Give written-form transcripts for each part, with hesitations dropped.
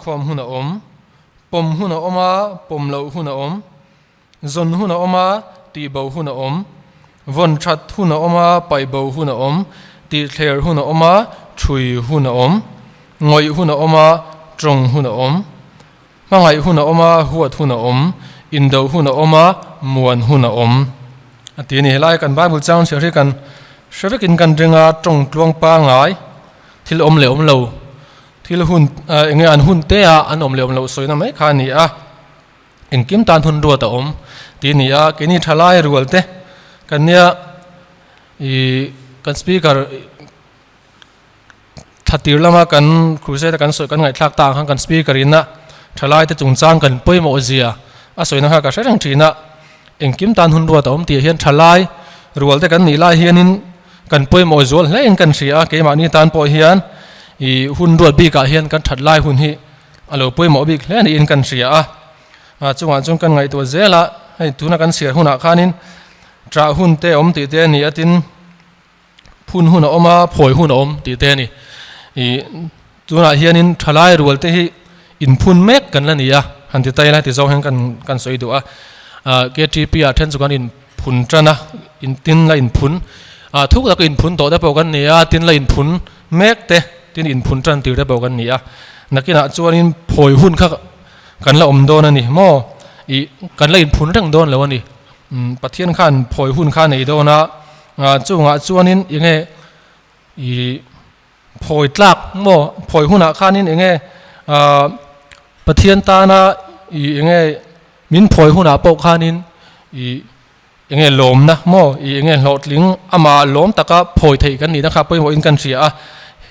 khom huna pom huna oma pom lo huna zon huna oma ti bo huna von chat huna oma pai bo huna ti thler huna oma thui huna ngoi huna oma trong huna mangai huna oma huat huna indo huna oma muan huna ati ni helai kan bible chang chhi kan shrekin kan ringa trong tluang pa ngai thil le lo thil hun enge an hun te a an le lo soina mai kha ni a in kim tan hun ro ta ti ni a kini thalai rual te kan nia I kan speaker thatir lama kan crusade kan soi kan ngai thlak ta khang kan speaker in na thalai te chungchang kan poimo zia a soina kha ka sarang thina in kim tan hun ro ta ti hian thalai rual te kan ni lai hianin kan poimo zol hle in kan ria ke ma ni tan po hian I hun ro bi ka hian kan that lai hun hi alo poimo bi hle ni in kan ria a chunga chung kan ngai to zela hei tuna kan sia huna khanin tra hun te ti te ni atin phun hun oma phoi hun ti te ni I tuna hianin thalai rual te hi in phun mek kan la ni a han ti tai la ti zo hang kan soi du a KTP a then chu kan in phun trana in tin la in phun thuk la in phun to da po kan ni a tin la in phun mek te tin in phun tran ti da po kan ni a nakina chuanin phoi hun kha kan la don ani mo I kan la in phun rang don lo ani pathian khan phoi hun khan nei dona chunga chuanin enge I phoi tlak mo phoi huna khanin enge pathian ta na I enge min phoi huna po khanin I enge lom na mo I enge hlotling ama lom taka phoi thei kan ni na kha poi mo in kan ria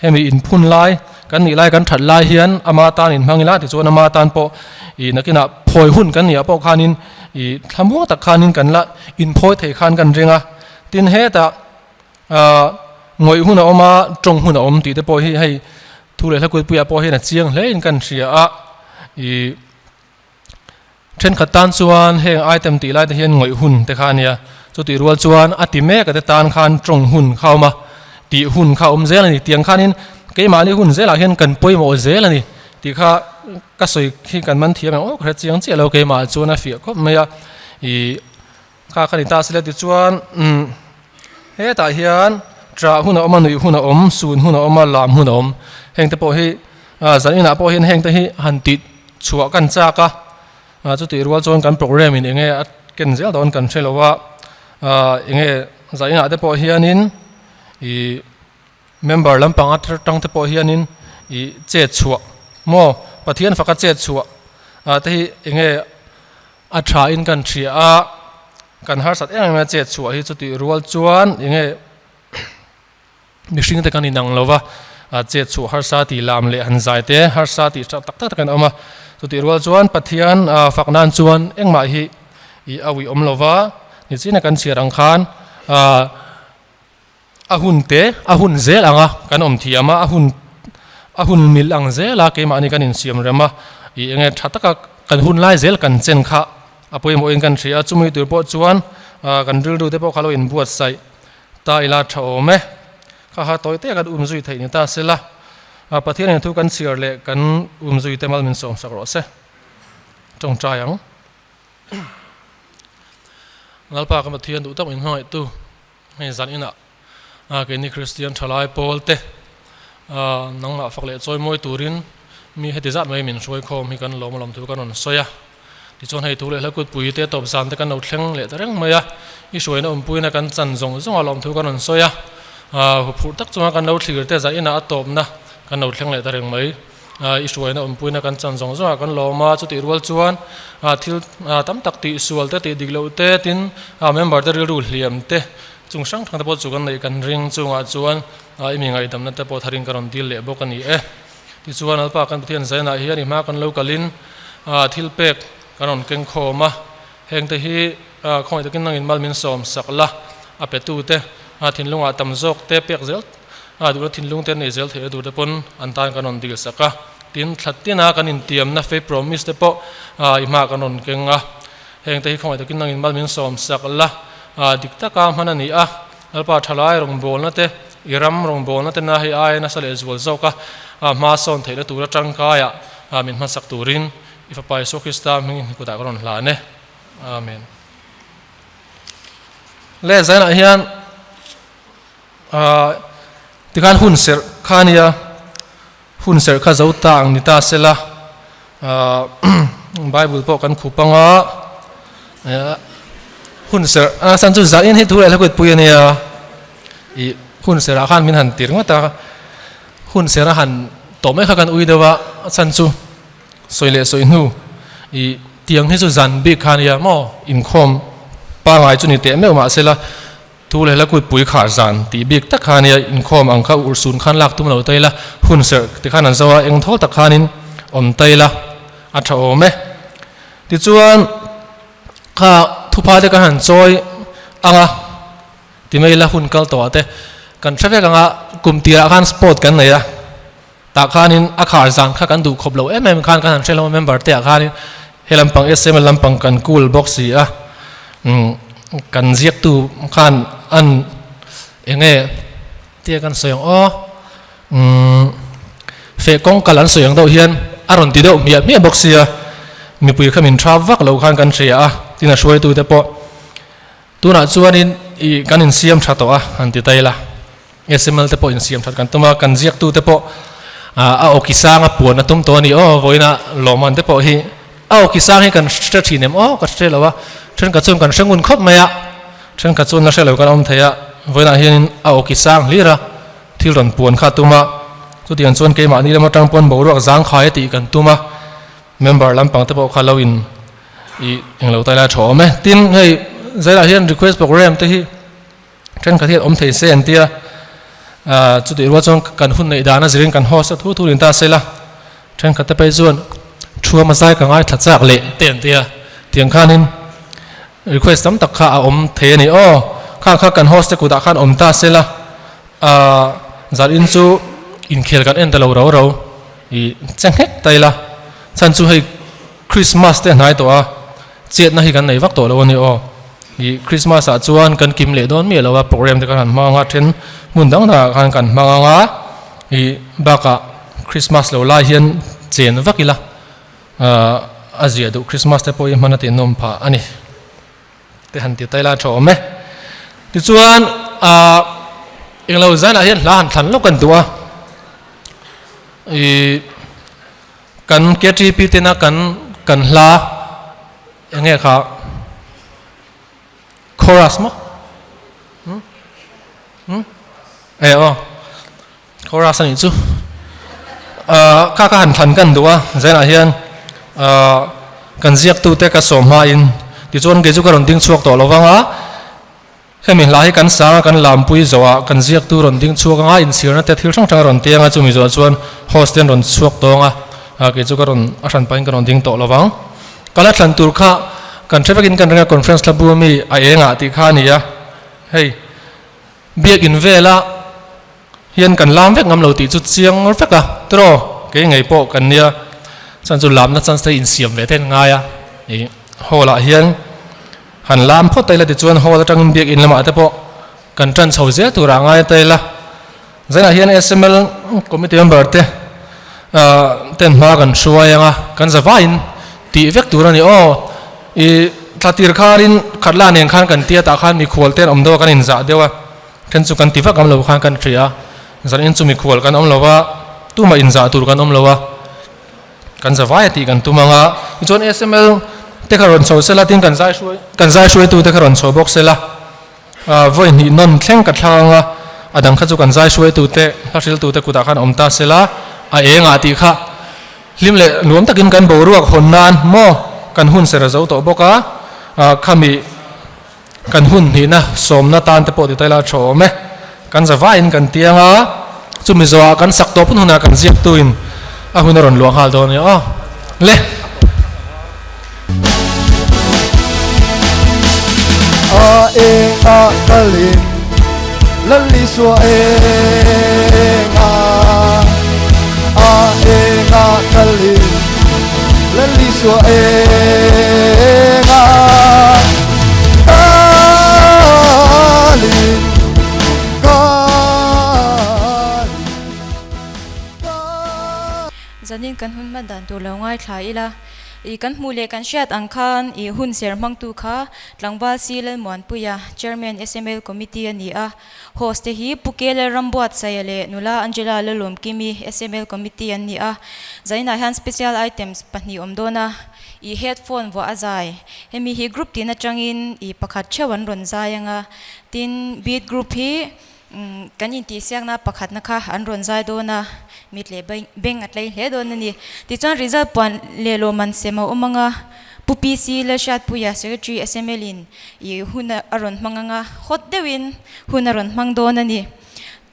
hemi in phun lai kan ni lai kan that lai hian ama tan in mangila ti chuan ama tan po I nakina phoi hun kan ni po khanin I thamu tak khanin kan la in phoi thei khan kan ringa tin he ta ngoi huna oma trong huna ti te po hi hei thu le hlakui puya po hi na chiang hle in kan ria a I then khatan chuan heng item ti lai te hian ngoi hun te khania chu ti rual chuan ati me ka te tan khan trong hun khauma ti hun kha zel ani tiang khanin ke ma ni hun zela hian kan poimo zel ani ti kha ka soi khi kan man thiam o khra chiang che lo ke ma chuna fi khop maya I kha khani ta sele ti chuan he ta hian tra huna oma nui huna sun huna oma lam huna heng te po hi zanina po hian heng te hi han ti chua kan cha ka chu ti rual chon kan program in enge ken zel don kan thelowa enge zanina te po hianin I member lampang atang te po hianin I che chua mo pathian faka che chua te hi enge a tha in kan thria a kan har sat eng ma che chua hi chu ti rual chuan enge mishing te kan inang lova che chu har sa ti lam le han zai te har sa ti tak tak kan ama chu ti rual chuan pathian faknan chuan engma hi I awi lova ni china kan chirang khan ahun te ahun zel anga kan thiama ahun mil ang zela ke ma ni kan in siam rama I enge thataka kan hun lai zel kan chen kha apoi mo in kan thria chumi tur po chuan kan ril du te po khalo in buat sai ta ila tho me kha ha toy te kan zui thei ni ta sela pathian thu kan sir le kan zui te mal min som sakro se tong trayang nalpa ka pathian du tam in hoi tu hei zan ina ke ni Christian thalai pol te nang ma fakle choi moi turin mi heti zat mai min soi khom hi kan lom lam thu kan on soya ti chon hei tu le lakut pui te top zan te kan no thleng le tareng maya I soi na pui na kan chan zong zong lom thu kan on soya phur tak chunga kan no thlir te za ina atop na kan no thleng le tareng mai I soi na pui na kan chan zong zong kan loma chu ti rual chuan thil tam tak ti sual te ti diglo te tin member te ru hliam te chung sang thang te po chu kan nei kan ring chunga chuan I mi ngai dam na te po tharing karon dil le bok ani ti chuan alpa kan pathian zaina hi ani ma kan lo kalin thil pek karon keng khoma heng te hi khoi te kin nangin mal min som sakla apetu te thinlunga tam jok te pek zel du thinlung te nei zel the du te pon antan kanon dil saka tin thattina kan in tiam na fe promise te po I ma kanon kenga heng te hi khoi te kin nangin mal min som sakla dikta ka manani alpa thalai rong bol na te iram rong bol na te na hi ai na sale zual zoka ma son theila tura tangka ya min man sak turin ifa pa Yesu Krista ming ku ta ron hla ne amen le zaina hian tikan hun ser khania hun ser kha zo tang ni ta sela Bible po kan khupanga hun ser san chu za in hi thu la kut puya ne i hun ser khan min han tir ngata hun ser han to me kha kan ui dewa san chu soile soi nu i tiang hi chu zan bi khania mo in khom pa ngai chu ni te me ma sela thu le la kut pui khar zan ti bik tak khania in khom ang kha ur sun khan lak tum lo taila hun ser ti khan an zawa eng thol tak khanin om taila a tha ome ti chuan kha thupa te kan han choi anga ti mai la hun kal to ate kan traffic anga kumtia khan sport kan nei a ta khanin a khar zan kha kan du khop lo em khan kan han trelo member te khanin helam pang sm lampang kan cool box a kan ziak tu khan an enge tia kan soyang fe kong kalan soyang do hian aron ti do mi box a mi pui khamin thavak lo khan kan ria a tina shoi tu te po tuna chuanin i kanin siam thato a anti taila sml te po in siam that kan tuma kan ziak tu te po a okisanga puan atum to ni voina loman te po hi a okisang hi kan stretch nem ka stre lawa then ka chum kan sangun khop maya then ka chun na shelo kan om thaya voina hian a okisang lira thil ron puan kha tuma chu tian chuan ke ma ni lama tang pon boruak zang khai ti kan tuma member lampang te po khalawin i englo taila thome tin hei zaila hian request program te hi then ka hian om thei se antia chu ti ro chong kan hun nei dana zirin kan host thu thu rin ta sela then ka te pe chuan thua ma sai ka ngai thachak le ten tia tiang khanin request tam tak kha a om the ni kha kan host te ku da khan om ta sela zal in chu in khel kan en ta lo ro i chang hek taila chan chu hei Christmas te nai to a chet na hi kan nei vak to lo ni i Christmas a chuan kan kim le don mi lawa program te kan ma nga then mun dang na kan ma nga i baka Christmas lo la hian chen vakila azia do Christmas te poi manati nom pha ani te han ti taila thome ti chuan englo zana hian la han than lo kan tua i kan KTP te na kan hla enge kha chorus mo chorus ani chu kha han than kan tua zena hian kan ziak tu te ka som ha in ti chuan ge chu ka ron ding chuak to lowanga hemin lai kan sa kan lampui zowa kan ziak tu ron ding chuak anga in sirna te thil thang thang ron tianga chumi zo chuan hostel ron chuak tonga ke chu ka ron asan pain ka ron ding to lowang kala thlan tur kha kan traffic in kan renga conference club mi a enga ti kha nia hei biak in vela hian kan lam vek ngam lo ti chu chiang ngor veka tro ke ngei po kan nia chan chu lam na chan sai in siam ve ten nga ya e hola hian han lam pho taila ti chuan hola tang biak in lama te po kan tran chho je tu ra ngai taila zaina hian sml committee member te ten ma kan suayanga kan zawain ti vek tur ani i thatir kharin khatla nen khan kan tia ta khan mi khol ten omdo kan in za dewa ten chu kan tiva kam lo khan kan thria zan in chu mi khol kan om lowa tu ma in za tur kan om lowa kan zawai ti kan tumanga chon sml te kharon so sela tin kan zai shui tu te kharon so box sela voi ni non thleng ka thlanga adang kha chu kan zai shui tu te hlasil tu te ku ta khan om ta sela a enga ti kha lim le nuam takin kan boruak honnan mo kan hun sera zo to boka khami kan hun ni na somna tan te po ti taila thome kan zawai in kan tianga chumi zo kan sak to pun huna kan ziak tuin a hunaron luang hal do ni le kalin lali so kalin lali so hianin kan hun madan tu lo ngai thla ila I kan hmule kan shat angkhan I hun ser mang tu kha tlangwal silal mon puya chairman SML committee ani a host hi pukele rambuat sayale nula Angela lalom kimi SML committee ani a zaina han special items pahni omdona I headphone wa azai hemi hi group tin atangin I pakhat chewan ron zayanga tin beat group hi kanin ti siang na pakhat na kha an ron zai do na mitle beng atlai he do na ni ti chon result pon le lo man sema umanga pupi si la shat puya secretary SML in I huna aron manganga hot dewin huna ron mang do na ni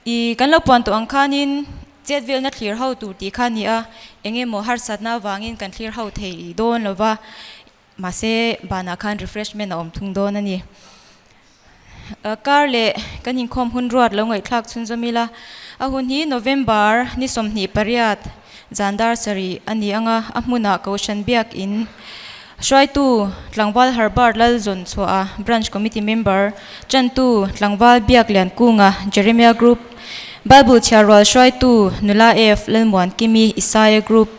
I kan lo pon to angkhanin chetvel na clear how tu ti khani a enge mo har satna wangin kan clear how thei don lova mase bana khan refreshment om thung do na ni karle kanin khom hun ruat lo ngai thlak chun zomila a hun hi November ni somni pariat zandar sari ani anga amuna kaushan biak in shwaitu tlangwal harbar lal zon choa branch committee member chantu tlangwal biak lian kunga Jeremiah group Bible charwal shwaitu nula f lalmwan kimi Isaiah group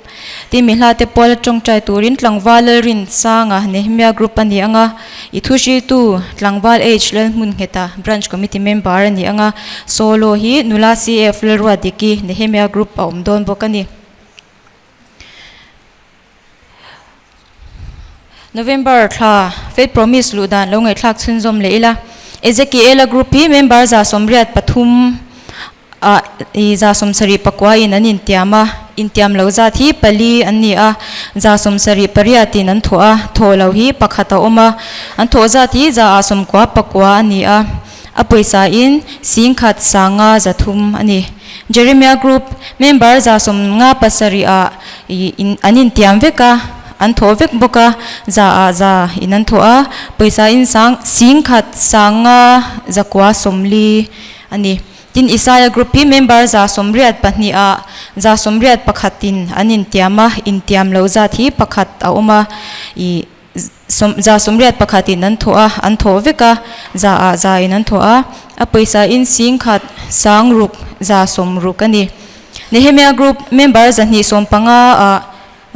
ti mihla te pol chongchai turin tlangwal rin sanga Nehemiah group ani anga ithushi tu tlangwal h lalmun heta branch committee member ani anga solo hi nula cf lalwa diki Nehemiah group a omdon bokani November thla faith promise ludan lo ngai thlak chunzom leila Ezekiel group hi member za somriat pathum za somsari pakwa in an intiam lo za thi pali ani a za somsari pariati nan thoa tholo hi pakhata oma an tho za thi za asom kwa pakwa ani a apoisa in singkhat sanga zathum ani Jeremiah group member za som nga pasari a in anin tiam veka an tho vek boka za inan thoa poisa in sang singkhat sanga zakwa somli ani tin Isaiah group hi member za somriat pahni a za somriat pakhatin anin tiama intiam lo za thi pakhat a oma I za somriat pakhatin an thoa an tho veka za inan thoa a paisa in singkhat sangruk za somruk ani Nehemiah group member zani sompanga a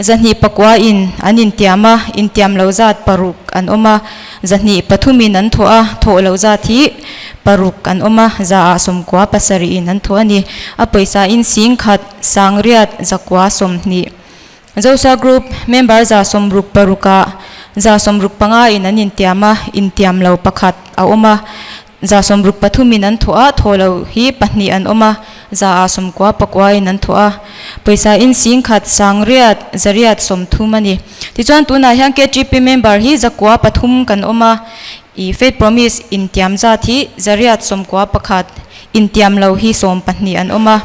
zani pakwa in anin tiama intiam lo zat paruk an oma zani pathumin an thoa tho lo za thi paruk an oma za somkwa pasari in an thoani a paisa in singkhat sangriat zakwa somni Zosa group member za somruk paruka za somruk panga in an intiam lo pakhat a oma za somruk pathumin an thoa tholo hi pahni an oma za somkwa pakwa in an thoa paisa in singkhat sangriat zariat somthumani tichuan tuna hyang ke GP member hi zakwa pathum kan oma I faith promise intiam za thi zariat somkwa pakhat intiam lo hi som pahni an oma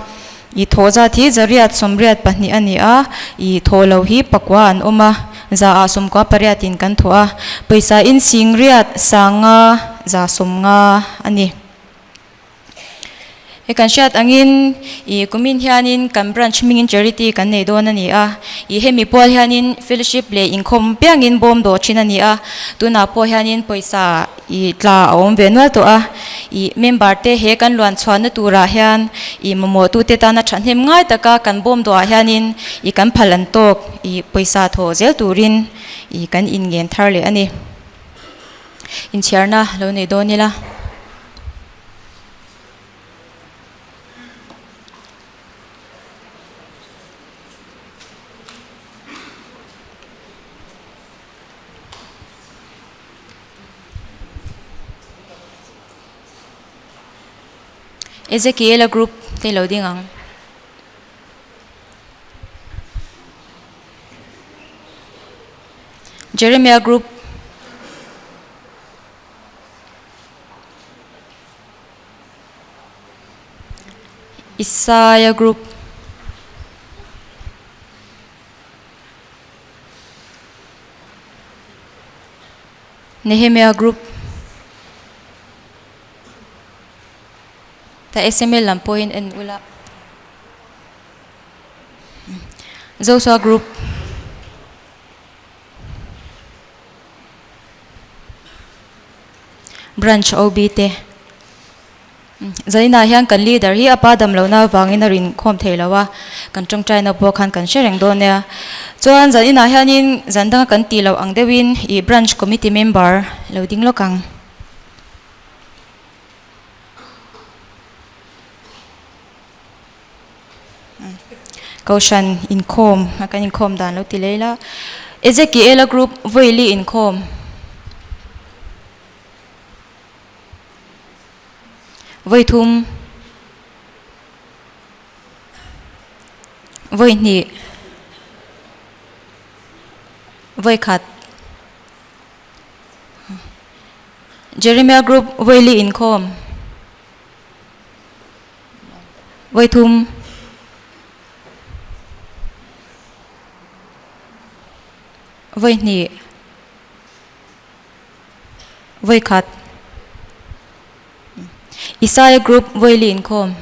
I thoza thi zariat somriat pahni ani a I tholo hi pakwa an oma za somkwa pariatin kan thoa paisa in singriat sanga za somnga ani kan shat angin I kumin hianin kan branch mingin charity kan nei don ani a I hemi pol hianin fellowship le inkhom piangin bom do chin ani a tuna po hianin poisa I tla om venwa to a I member te he kan luan chhuan tura hian I momo tu te ta na thanhem ngai taka kan bom do a hianin I kan phalan tok I poisa tho zel turin I kan ingen thar le ani in charna lo nei donila Ezekiel group te loading ang Jeremiah group Isaiah group Nehemiah group ta SML lang point and ula Zosa group branch OBT Zaina hian kan leader hi apadam lo na wangin rin khom theilawa kan tongtrai na bo khan kan shereng do ne chuan zaina hianin zandanga kan ti lo ang dewin I branch committee member loading lokang Kaushan inkom akan inkom dan lo tilela Ezekiel group voili inkom Voi thum Voi ni Voi khat Jeremiah group voili inkom Voi thum Voi ni Voi khat Isaiah group voili inkom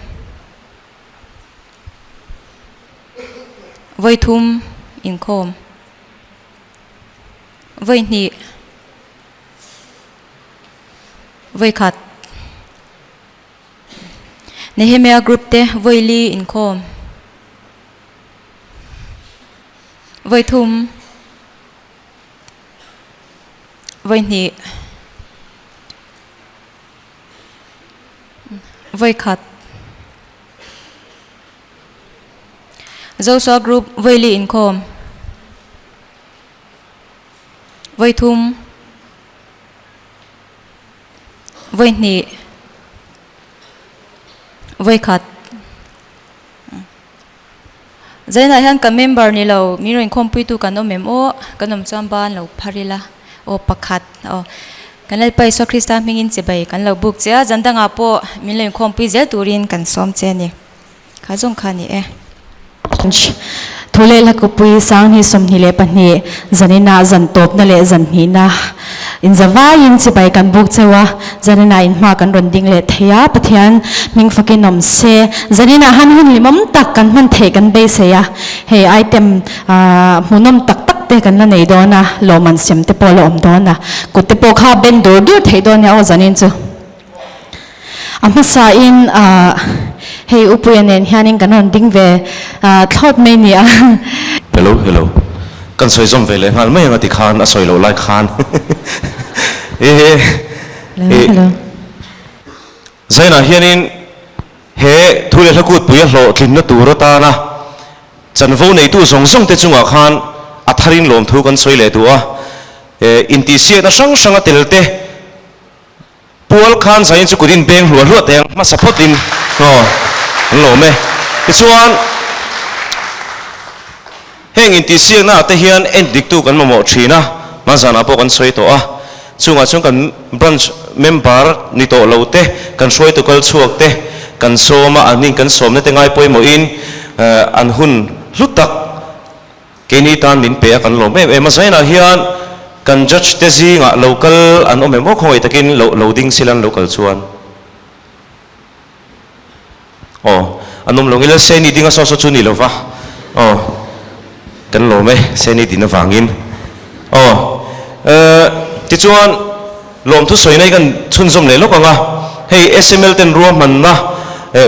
Voi thum inkom Voi ni Voi khat Nehemiah group te voili inkom Voi thum Voi ni Voi khat Joshua group voili inkom Voi thum Voi ni Voi khat Zaina hian ka member ni lo miro inkom pui tu kanom memo kanom chamban lo pharila o pakhat o kanal pai so Krista mingin chebai kan lo buk cha jandanga po minlen khom pui zel turin kan som che ni khajong khani e thule la ko pui sang hi som ni le pani zanina zan top na le zan hi na in zawa in chebai kan buk chewa zanina in ma kan ron ding le theya pathian ming fakin nom se zanina han hun limam tak kan man the kan be se ya he item munom tak te kan la nei do na lo man sem te polo om do na ku te po kha ben do du thei do nya o zanin chu amma sa in hey upuyanen hianin kanon ding ve thot me nia hello kan soi zom vele ngal mai ngati khan a soi lo lai khan hello zaina hianin he thule lakut puya hlo thlin na tur ta na chanvo nei tu song song te chunga khan atharin lom thu kan soi le tu a inti sia na sang sang atelte pol khan zain chu kudin beng hlo hlo teng ma support in lo me chuan heng inti sia na te hian endik tu kan mo thina ma zana po kan soi to a chunga chung kan branch member ni to lo te kan soi to kal chuak te kan soma aning kan som na te ngai poi mo in an hun lutak keni tan min pe kan lo me ma zaina hian kan judge te zi nga local an ome mo khoi takin loading silan local chuan anom longila seni dinga so chu ni lova kan lo me seni din wangin ti chuan lom thu soi nai kan chun zom le lokanga hey sml ten ro man na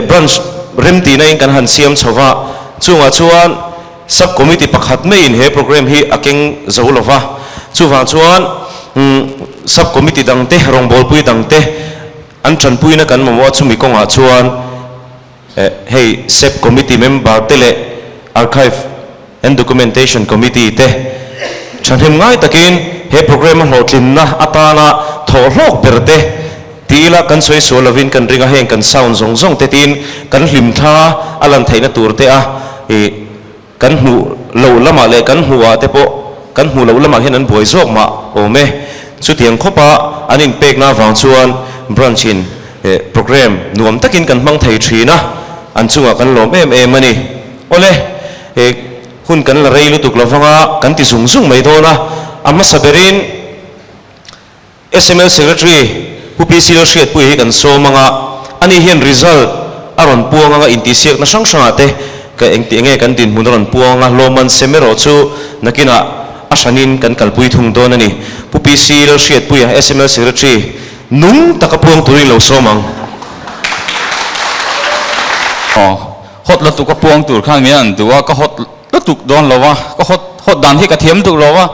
branch remti nai kan han siam chowa chunga chuan sub committee pakhat me in he program hi akeng zolova chuwang chuan sub committee dang te rong bol pui dang te an than pui na kan mo chumi konga chuan hey sub committee member tele archive and documentation committee te chanhem ngai takin he program hlotlin na atana tholok berte tila kan soi solovin kan ringa heng kan sound zong zong te tin kan hlim tha alan theina tur te a kan hu lo lama le kan huwa te po kan hu lo lama hian an boi zok ma ome chu tiang khopa anin pek na wang chuan branch in program nuam takin kan mang thei thina an chunga kan lom em ani ole hun kan la rei lu tuk lovanga kan ti zung zung mai dona amma saberin sml secretary upc lo hriat pui kan so manga ani hian result aron puanga inti siak na sang sanga te ka engti enge kan din munron puanga loman semero chu nakina asanin kan kalpui thung don ani upc lo hriat pui sml secretary nung takapuang turi lo somang hot la tu ka puang tur khan mian duwa ka hot la tu don lawa ka hot dan hi ka thiam tu lawa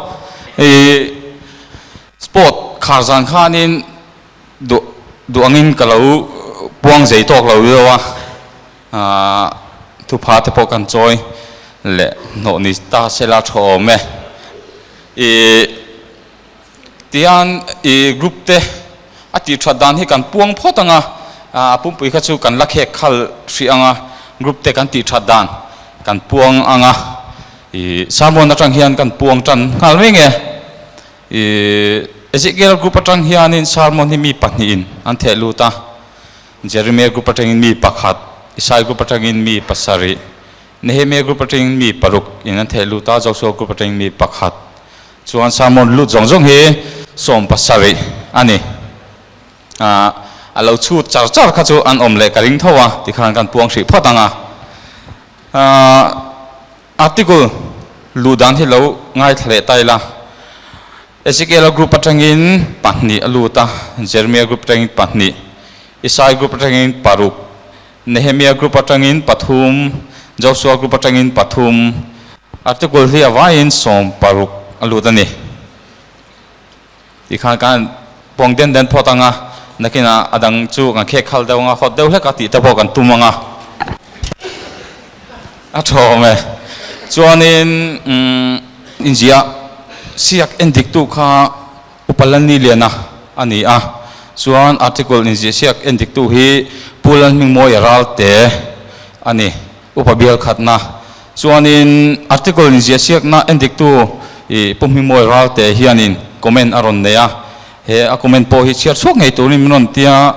sport kharzan khanin du angin kalau puang zei tok lo lawa tu pha te pokan choi le no ni ta sela tho me tian group te ati thadan hi kan puang photanga pumpui kha chu kan lakhe khal hri anga group te kan ti thadan kan puang anga samon atang hian kan puang tan ngal menge Ezekiel group atang hian in salmon hi mi pahnin an thelu ta Jeremiah group atang in mi pakhat Isai group atang in mi pasari Nehemiah group atang in mi paruk in an thelu ta Joshua group atang in mi pakhat chuan salmon lu jong jong hi som pasari ani alo chu char char kha chu an omle karing thowa ti khan kan puang hri photanga article lu dan hi lo ngai thle taila Ezekiel group atangin pahni aluta Jeremiah group atangin pahni Isai group atangin paruk Nehemiah group atangin pathum Joshua group atangin pathum article hi awain som paruk aluta ni ti khan kan pong den photanga nakina adang chu nga khe khal daw nga khot deuh hleka ti ta bo kan tumanga a thome chuanin india siak endik tu kha upalani lena ani a chuan article india siak endik tu hi pulan ming moi ral te ani upabial khatna chuanin article india siak na endik tu pumhi moi ral te hianin comment aron neya he a comment po hi chiar sok ngei turin minon tia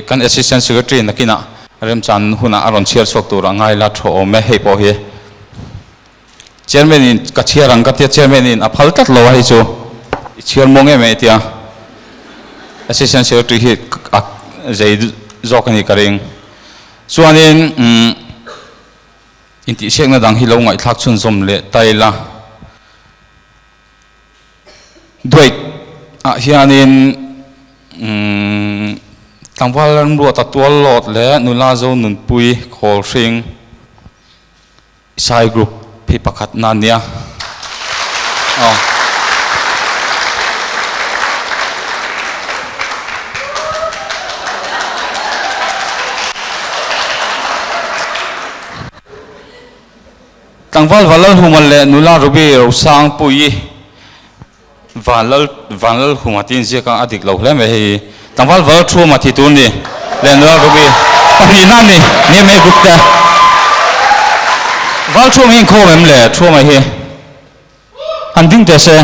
kan assistant secretary nakina remchan huna aron chiar sok tur angai la tho me he po hi chairman in ka chiarang ka tia chairman in a phaltat lo hi chu chiar monge me tia assistant secretary hi zai zokani karing chuanin inti sekna dang hi lo ngai thak chun zom le taila doi hianin tangwal ru ta tual lot le nula zo nun pui khol ring sai group phi pakhat na nia tangwal valal humal le nula rubi ro sang pui vanal humatin zeka adik lo hle me hi tangwal val thu ma thi tu ni lenwa rubi pani na ni me gupta val thu mi kho mem le thu ma hi handing te se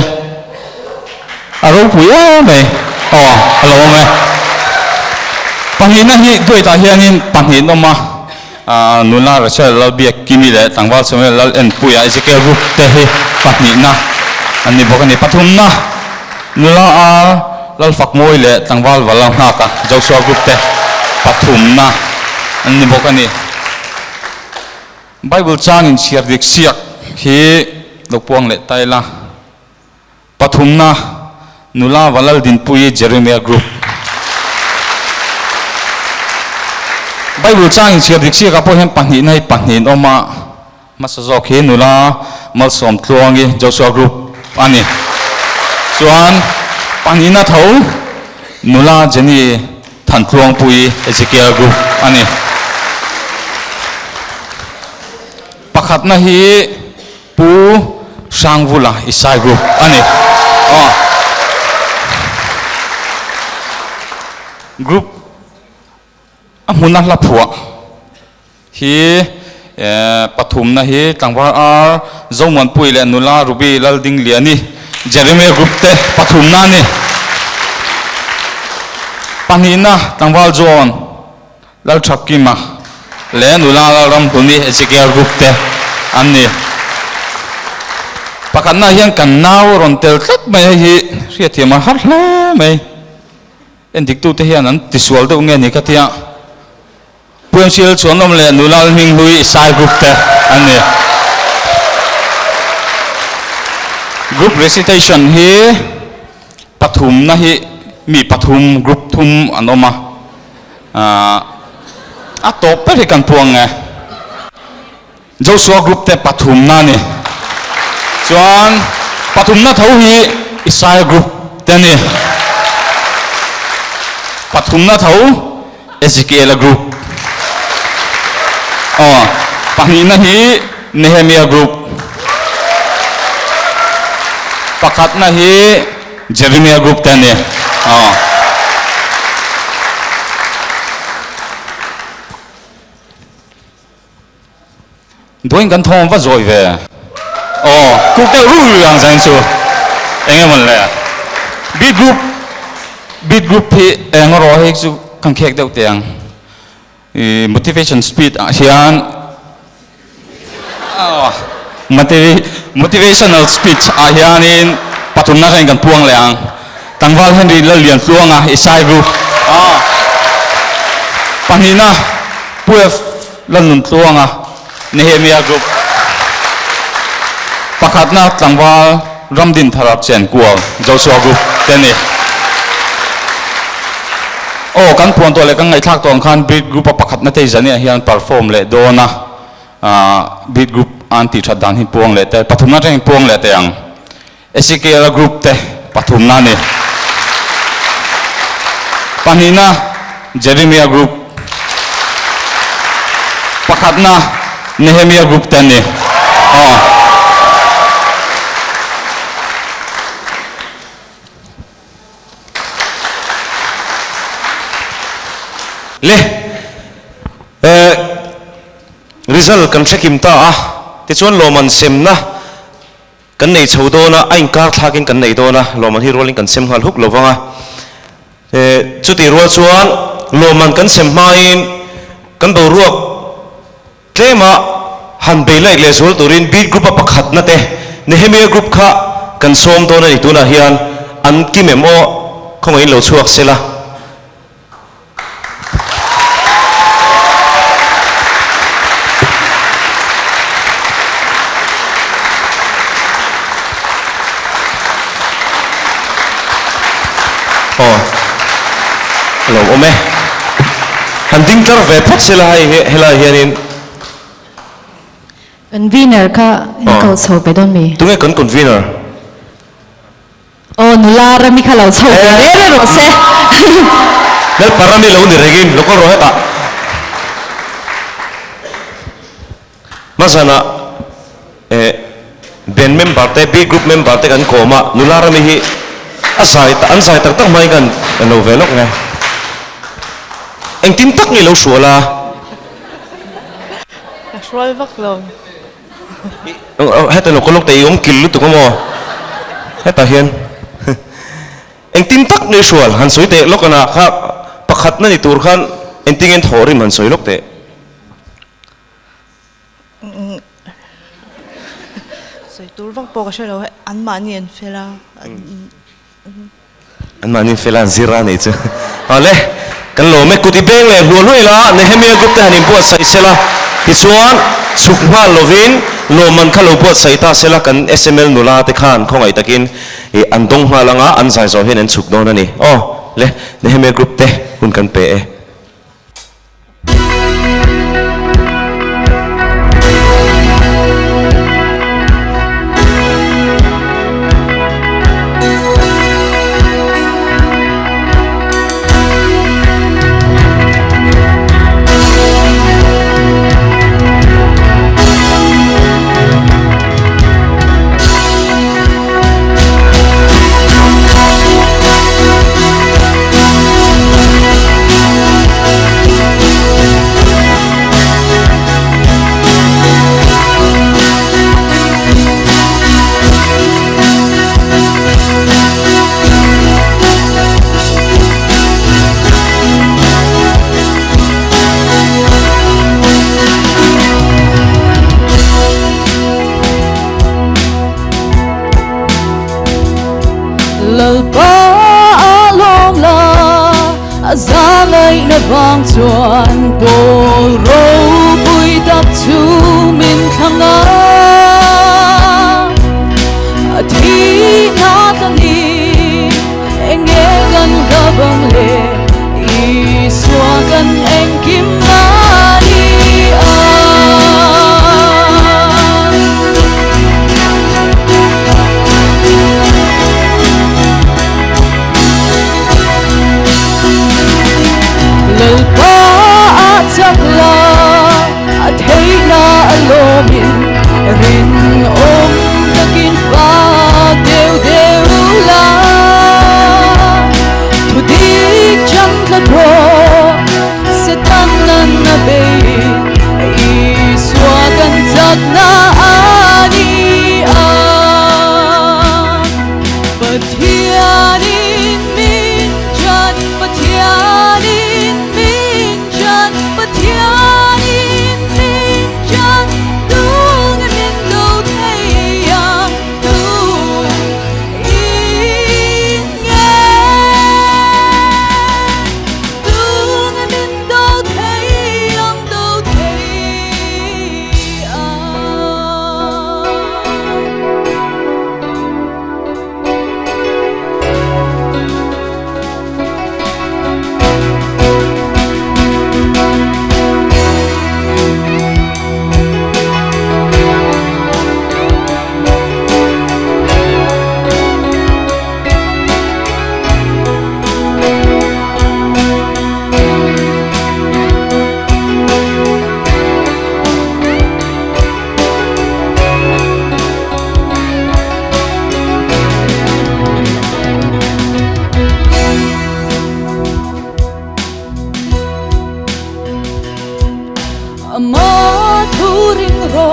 aro puya me alo me pani na hi doi ta hianin pani no ma nula ra cha lo bi kimi le tangwal some lal en puya Ezekiel group te hi pani na ani bokani pathum na nula lal fak moi le tangwal walang na ka Joshua group te pathum na ani bokani Bible chang in siar dik siak hi lopuang le taila pathum na nula walal din pui Jeremiah group Bible chang in siar dik siak apo hem panhi nai panhi oma masazok hi nula malsom tluangi Joshua group ani chuan panina tho nula jeni than tluang pui Ezekiel group ani pakhat na hi pu sangvula Isai group ani group amuna la phua hi pathum na hi tangwar zomon pui le nula rubi lalding liani Jeremiah group te pathum na ni panina tangwal zon lal thakima le nula ram tuni Ezekiel group te anni pakatna hian kan naw ron tel tlat mai hi ria thiama har hle mai endik tu te hian an tisual de nge ni ka tia puansil chuanom le nulal ming hui Isai group te anni group recitation hi pathum na hi mi pathum group thum anoma a top pe kan puang nge Joshua group te pathum na ni chuan pathum na tho hi Isaiah group te ni pathum na tho Ezekiel group pahni na hi Nehemiah group pakhat na hi Jeremiah group te ni doing kan thom va zoi ve ku te ru yang zang chu enge mon le big group hi eng ro hek chu kan khek deuh tiang motivation speed hian motivational speech hian in pathum na kan puang le ang tangwal henry la lian tluanga Isai group panina puef lan nun tluanga Nehemiah group pakhat na tangwal ramdin tharap chen kual Joshua group teni kan puan to le kan ngai thak tong khan big group pakhat na te jani hian perform le dona big group anti thadan hi puang le te pathum na teng puang le te ang Ezekiel group te pathum na ni panina Jeremiah group pakhat na Nehemiah group te ni le result kan chekim ta ti chuan loman sem na kan nei chho do na ain kar thakin kan nei do na loman hi rolling kan sem hal huk lovanga chuti ro chuan loman kan sem main kan do ruak tlema han beilai le zul turin big group pakhat na te Nehemiah group kha kan som do na ni tu na hian an ki memo khongai lo chuak sela lo ome han ding tar ve phot sela hela hianin convener ka ko so pe don mi tunge kon convener nula rami kha lo so re ro se nel parami lo ni regin lo ko ro heta masana ben member te big group member te kan koma nula rami hi asai ta an sai tak tak mai kan no velok nge anh tin tắc người lâu sủa là rồi vắt lòng hết tay nó có lúc tay ông kêu lúc tụi con mò hết tay hiền anh tin tắc người sủa hắn soi tệ lúc nào khác bạc hạt này tour khan anh tin anh thổi hắn soi lúc tệ soi tour vắt bọc cái đó ăn mà nhiên phải là ăn mà nhiên phải là zira này chứ lẽ kan lo me kuti beng le lu lu ila Nehemiah group ta hanin buat sai sela ti chuan sukma lovin lo man khalo buat sai ta sela kan SML nula te khan khongai takin an dong hma langa an sai zo hen an suk don ani le Nehemiah group te hun kan pe Zangai na bang chuan bol ro bui tap chu min khanga thi na tani enge gan rabang le i swa gan eng kim na lalpa atakla at hey na alomin rin takin pag dew la tudig jang ladro setan na bay iswagan tag na ani Patianin min jan, patianin min jan, patianin min jan, dung min do thayang dung inge, dung min do thayang do Maturing ro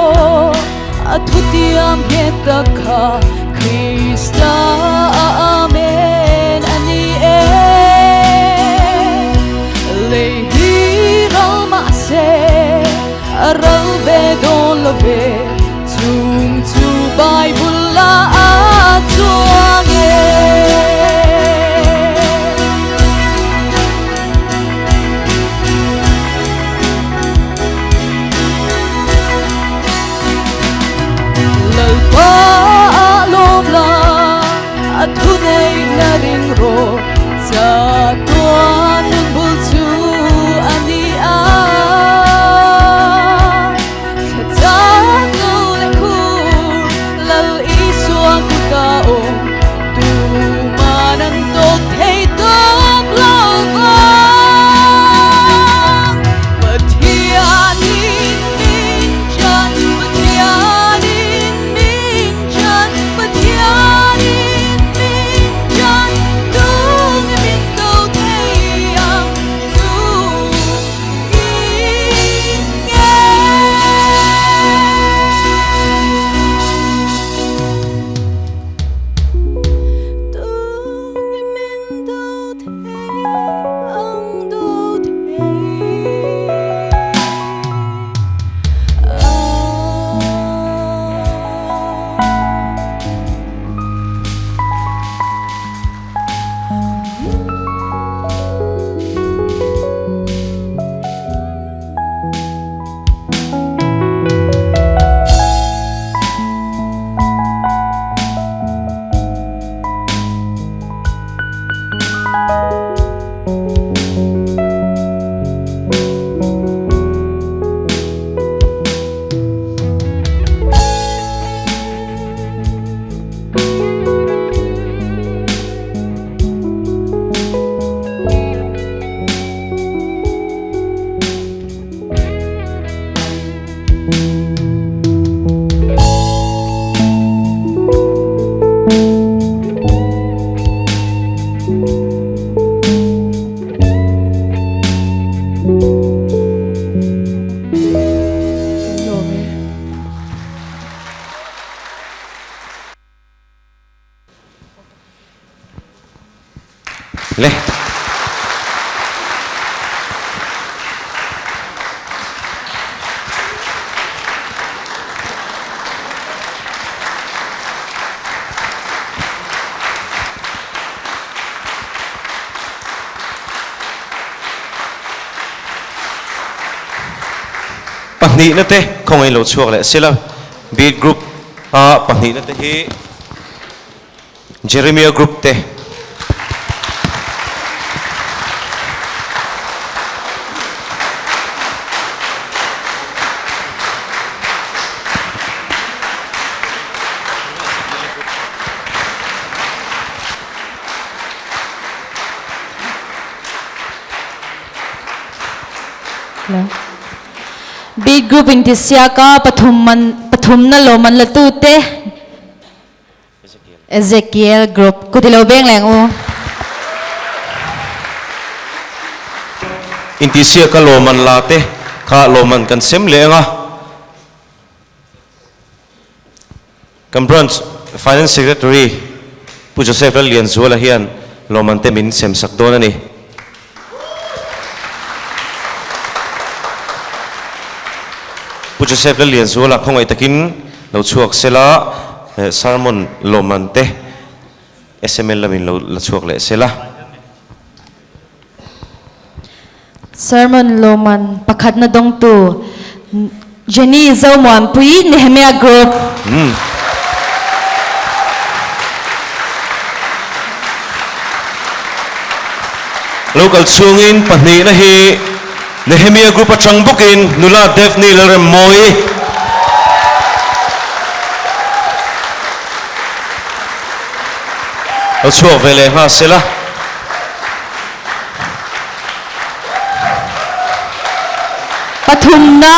atutiam hetaka Krista amen ani lehiral mase aral bedon lobe tung tu Bible la atuange Tunay na rin ro sa tuwan ng bulso anian Katagaw na kur lal iso ang kutaong tumanandog hey dog lavang Patianin min dyan, patianin min dyan, patianin Le. Pahni na te không ai lo chuak le sila beat group pahni na te hi Jeremiah group te B group in tisya ka pathum na lo man latu te Ezekiel group kutilaw beng leng o Intisia ka loman late ka loman kan sem lenga kan branch finance secretary pu Joseph lian zuala hian loman te min sem sak don ani pu Joseph lian zuala khongai takin lo chuak sela sermon loman te SML lamin lo chuak le sela sermon loman pakhat na dong tu Jenny Zawmuan Pui Nehemiah group local chungin pahni na hi Nehemiah group atang bukin nula Daphne lerem moi lo chuak vele ha sela pathum na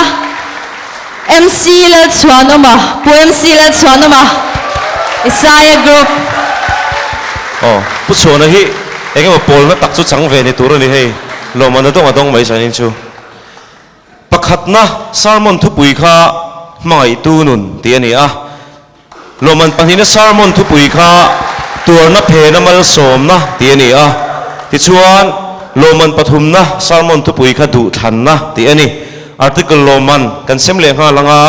MC la chuanoma pu MC la chuanoma Isaiah group oh pu chona hi enge ma pol na tak chu chang ve ni tur ni hei lo man dong adong mai sanin chu pakhat na sermon thu pui kha mai tu nun ti ani a lo man panina sermon thu pui kha tur na phe na mal som na ti ani a ti chuan lo man pathum na sermon thu pui kha du than na ti ani article lo man kan sem le nga langa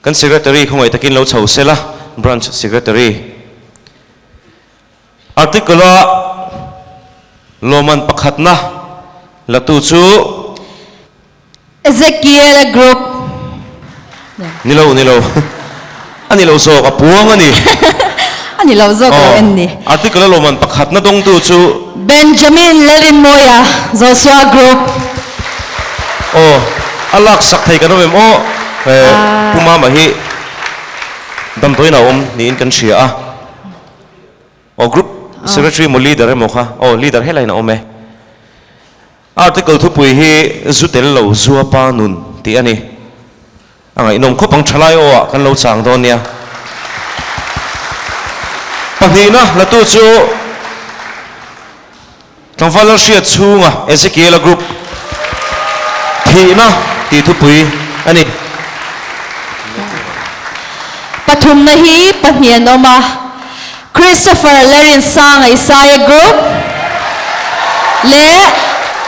kan secretary khongai takin lo chho sela branch secretary article loman pakhat na latu chu Ezekiel group nilo ani lo so ka puang ani ani lo zo ko enni article loman pakhat na dong tu chu Benjamin Lerimoya Joshua group alak sak thai kan mem puma ma hi dam toina ni in kan shia group secretary mo leader mo kha leader helai na ome article thu pui hi zutel lo zuwa pa nun ti ani angai inom khopang thalai kan lo chang don nia pahnina latu chu tangfala shia chunga Ezekiel group thina ti thu pui ani pathum na hi pahnian oma Christopher Lerin sang Isaiah group le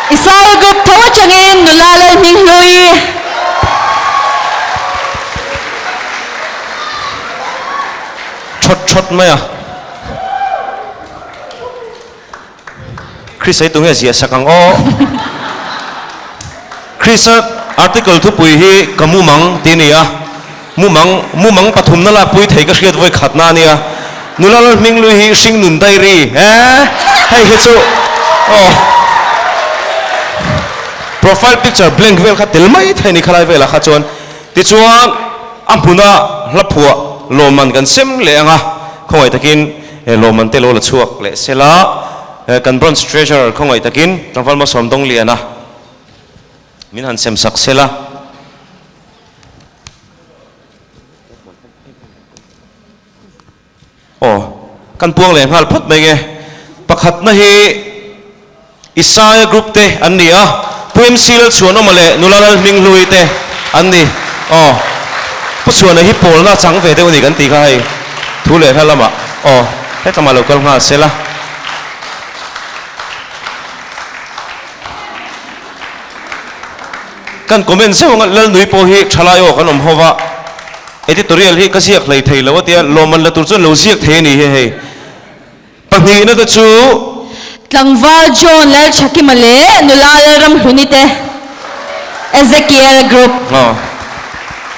Isaiah group thaw changin nulala ming hlui chot maya Chris ai tunge zia sakang Chris article thu pui hi kamumang tinia mumang pathum na la pui thei ka hriat voi khatna nia nulal ming lui hi sing nun dai ri hai he chu profile picture blank vel kha tel mai thaini khalai vela kha chon ti chuan ampuna hlaphuwa loman kan sem le anga khongai takin loman te lo la chuak le sela kan bronze treasurer khongai takin tangfal ma som dong liana min han sem sak sela kan puang le ngal phut mai nge pakhat na hi Isaiah group te anni PMC la chuan omale nulal ming lui te anni pu chuan hi pol na chang ve te ni kan ti khai thu le thalama he tama local nga sela kan comment se ngal lal nui po hi thalai kan om hova editorial hi ka siak hlei thei lo tia loman la tur chon lo siak the ni he pahni na ta chu tlangwal John lal chakimale nulala ram hunite Ezekiel group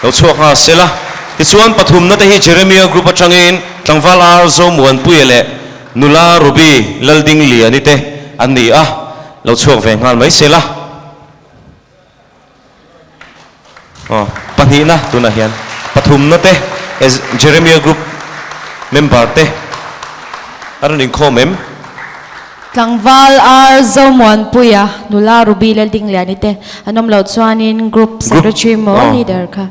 lo chuak ha sela ti chuan pathum na te hi Jeremiah group atangin tlangwal ar Zawmuan puile nula ruby lalding li ani te anni lo chuak ve ngal mai sela pahni na tuna hian pathum na te Jeremiah group member te aron in kho mem tlangwal ar zomuan puya nula ruby le ding lian ite anom lo chuanin group secretary mo leader kha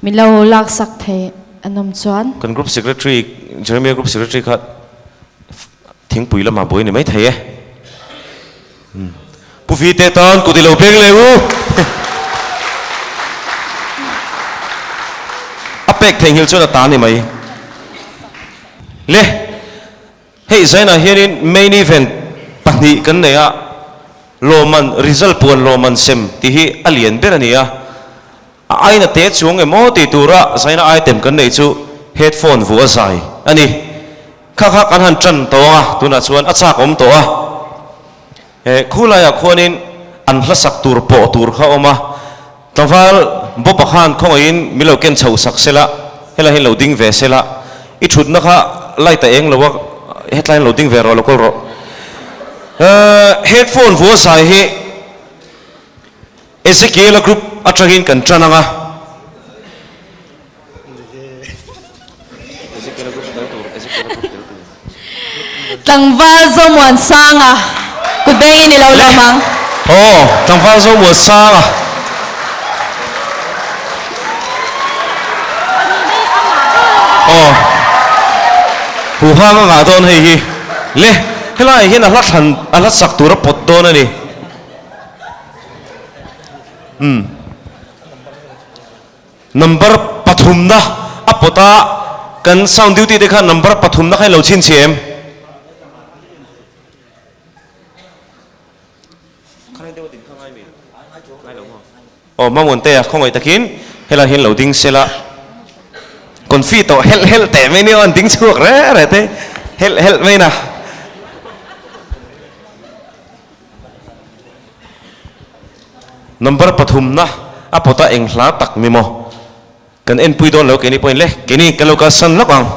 milo lak sak the anom chuan kan group secretary Jeremy group secretary khat thing pui lama boi ni mai thei pu fi te ton ku ti lo peng le u apek theng hil chu ta ni mai le hei zaina hianin main event pahni kan nei a loman result pon loman sem ti hi alien ber ania aina te chung emo ti tura zaina item kan nei chu headphone vu a sai ani kha kha kan han tran to a tuna chuan achak om to a khula ya khonin an hlasak tur po tur kha oma tawal bo pakhan khongain miloken chho sak sela hela hin loading ve sela I thut na kha lai ta eng lowak headline loading ve ro lokol ro headphone vu sai hi Ezekiel group atagin kan trananga tlangwal zomuan sanga kudeng ni lo lamang oh tlangwal zomuan sanga oh hu ha nga don hei hi le helai hin a hlat sak tur pot don ani number pathum na apota kan sound duty dekha number pathum na khai lo chin chem oh mangon te khongai takin hela hin loading sela confito hel te me ni on ding chuak re te hel me na number pathum na apota engla tak mimo kan en pui don lo ke ni point le ke ni ka lo ka san lokang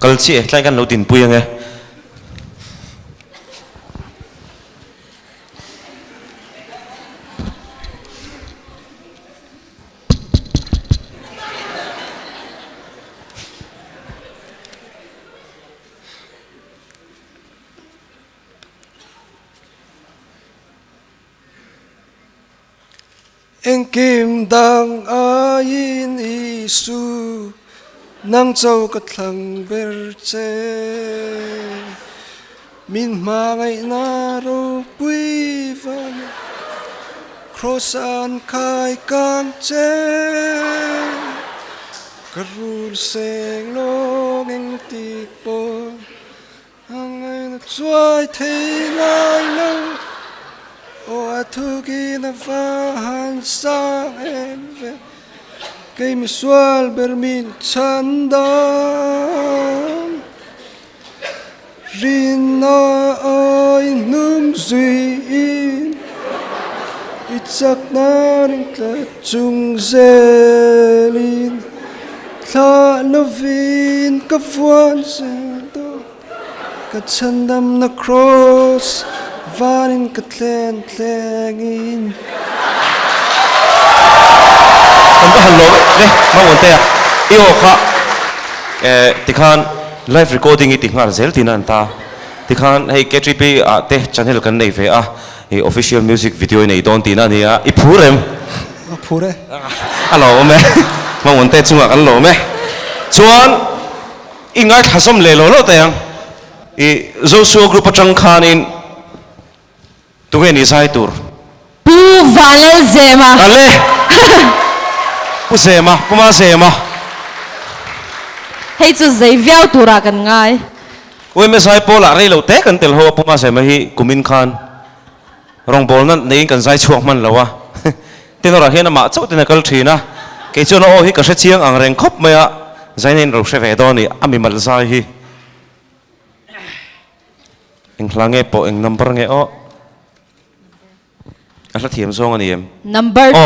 kal chi tlai kan lo tin pui ange Anh kim dang ayin isu nang châu cất thằng ber che min ma ngày na ro bui van cross an khai kang che karul seng lo ngeng ti po ang ai na chuai thei lai lo o athuki na fa han sa en ve cây mi xual bermin chandam rina ai num zuin itsak na ring tla chung zelin tla lovin ka fuan sendo ka chandam na cross varin ka tlen tlengin kan ba hallo le mangon te io kha tikhan live recording I tingar zel tinan ta tikhan hei KTP a te channel kan nei ve a hi official music video nei don tina nia I phurem phure alo me mangon te chunga kan lo me chuan ingai thasam le lo te yang I Joshua group atang khan in tunge ni sai tur pu valel zema ale Pusema, puma sema. hei chu zai viau tura kan ngai Oi me sai pola rei lo te kan tel ho puma sema hi kumin khan. Rong bol nan nei kan sai chuak man lawa. tên nó hiện mà chỗ tên là cái gì na cái chỗ nó hi cái sẽ chiang ang reng khop mày à giải nên rồi sẽ về đó nè ami mal sai hi anh lang nghe bộ anh number nghe ó anh thiểm zong anh em Number 2.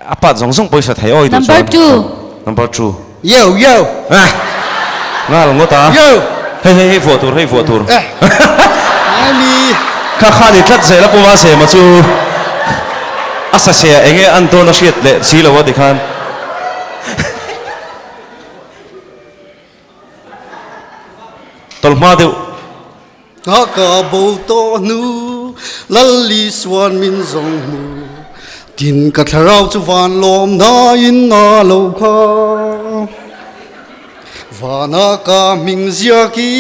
apa zong zong poi sa thai oi Number 2. number 2 Yo yo. nga long ta Yo. hey pho tur Ani. kha ni tlat zela puma se ma chu asa se enge anto na shit le si lo wa dikhan tolma deu Ka bo to nu lalli swan min zong mu tin ka tharau chu van lom na in na lo kha vana ka ming zia ki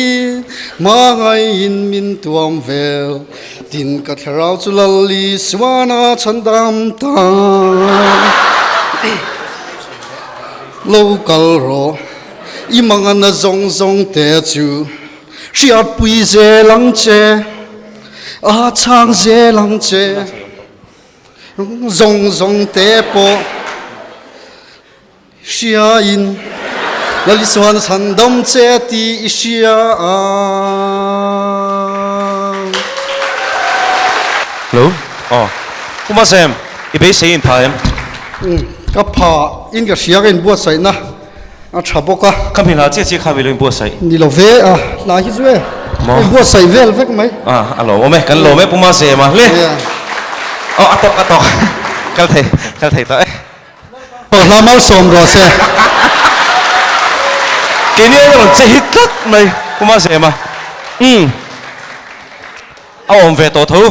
ma ngai in min tuam vel tin ka tharau chu lalli swana chandam ta lo kal ro imangan na zong zong te chu Siat pui dê lăng chê A chang dê lăng chê Dòng dòng tế bộ Xia in Lali soan san đom chê ti xia lo kuma sem ibe se in thaem Ka pa in ka xia in buat say na A chaboka kam hila chi kha bilin bo sai Ni lo ve a la hi zue In buat say vel vek mai alo ome kan lo me puma se ma le atok kal thei ta La mal som ro se cái này nó chỉ hít tất này cũng mà xem mà ông về tổ thu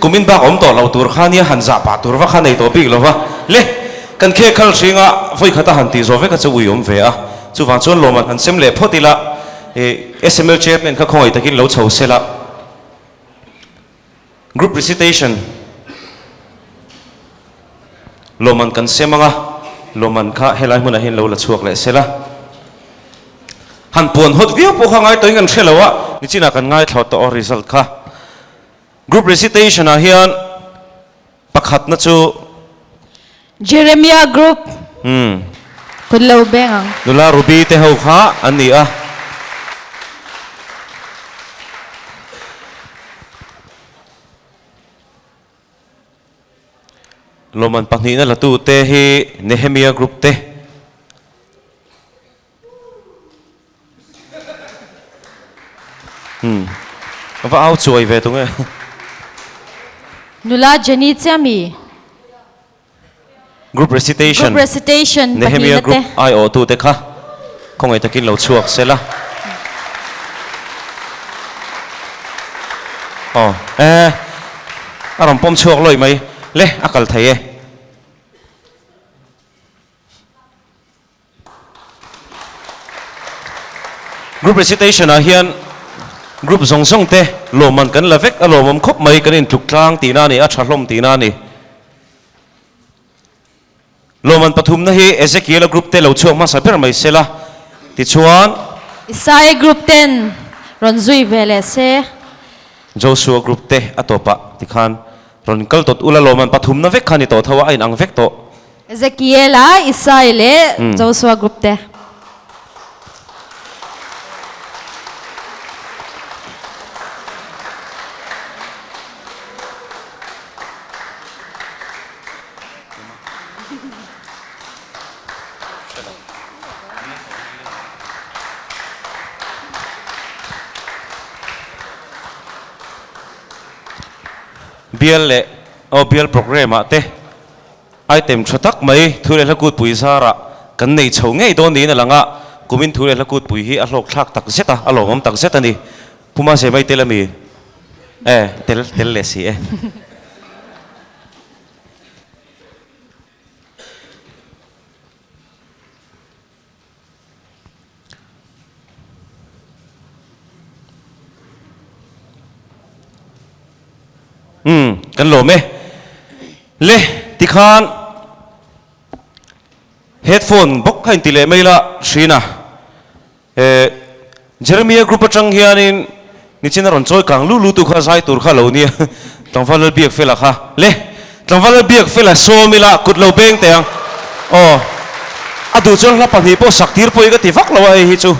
kumin ba ông tổ lâu tur khani han za pa tur va khani to big lo va le kan khe khal singa voi khata han ti zo ve ka chu ui về à chu wang chon lo man han sem le photila SML chairman kha khoi takin lo chho sela group recitation lo man kan semanga lo man kha helai mun a hin lo la chuak le sela han pon hot view po khangai toing an thelawa ni china kan ngai thlo to result kha group recitation a hian pakhat na chu Jeremiah Group. Kun lo beng. nula ruby te ho kha ani a loman pahni na latu te hi Nehemiah group te va au chuai ve tung e Nula Jenny Chami. group recitation Group recitation. Nehemiah group ai o tu te kha khong ai takin lo chuak sela aram pom chuak loi mai le akal thai e group recitation a hian group zong zong te lo man kan la vek a lo mom khop mai kan in tuk tlang ti na ni a thalom ti na ni lo man pathum na hi Ezekiel group te lo chuak ma sa ber mai sela ti chuan Isaiah Group 10. Ronzui Vele se. Joshua group te atopa ti khan ron kal tot ula lo man pathum na vek khani to thawa ain ang vek to Ezekiel Isaiah le Joshua Group te. BL program te item thatak mai thule lakut pui sara kan nei chho ngei don ni na langa kumin thule lakut pui hi a hlok thak tak zeta alomam tak zeta ni puma se mai telami tel le si e kan lo me le ti khan headphone bok khain ti le mai la shrina Jeremiah group atang hianin ni china ron choi kang lu tu kha sai tur kha lo ni tangfal biak fela kha le tangfal biak fela so mila kut lo beng teng o adu chon la pani po saktir poi ga ti vak lo ai hi chu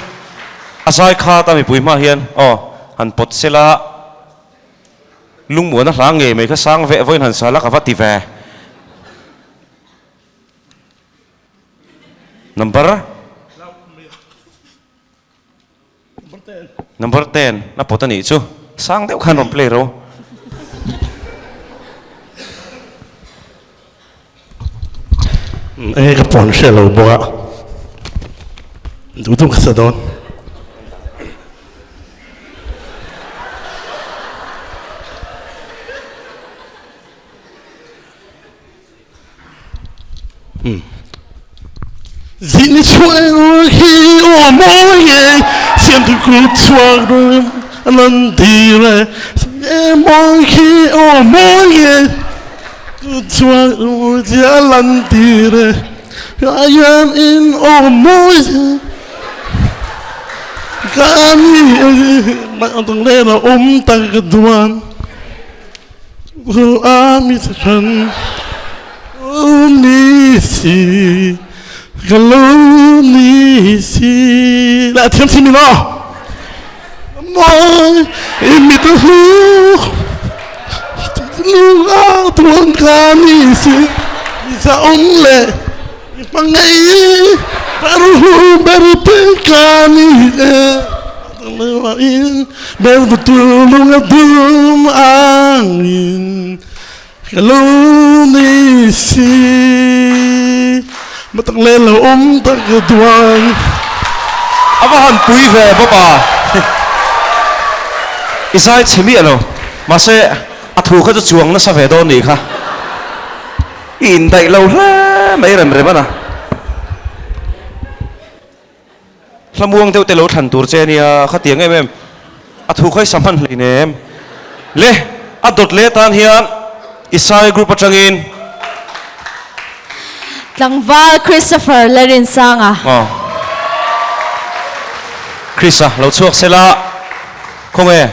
asai kha ta mi pui ma hian o han pot sela lung mo na hlang nge mai kha sang ve voin han sala ka va ti ve number 10 na potani chu sang deuh khan rom play ro cái bọn xe lầu bò đủ tung cái đó Dinh chuối khi ở mỗi ngày xem từ cuộc choáng rồi lần đi rồi em mỗi khi ở mỗi ngày cuộc choáng rồi thì lần đi rồi ai em in ở mỗi ngày cái gì mà từng lên là ta cái đoàn anh thân ni si Galoni si la thêm xin nó môi em mi tu lu ao tuôn kani si sa ông lệ bằng ngày baru kani baru betul lu angin Galoni si mà tặng lên là tặng cái đoàn aba han pui ve baba isai chimi alo ma se athu kha chuang na sa ve do ni kha in dai lo la mai ram re bana lamuang teu te lo than tur che nia kha tiang em athu khai samhan hlei ne em le adot le tan hian isai group atangin Tlangval Christopher Lerin Sanga. Chrisa, lâu chuộc sẽ là không nghe.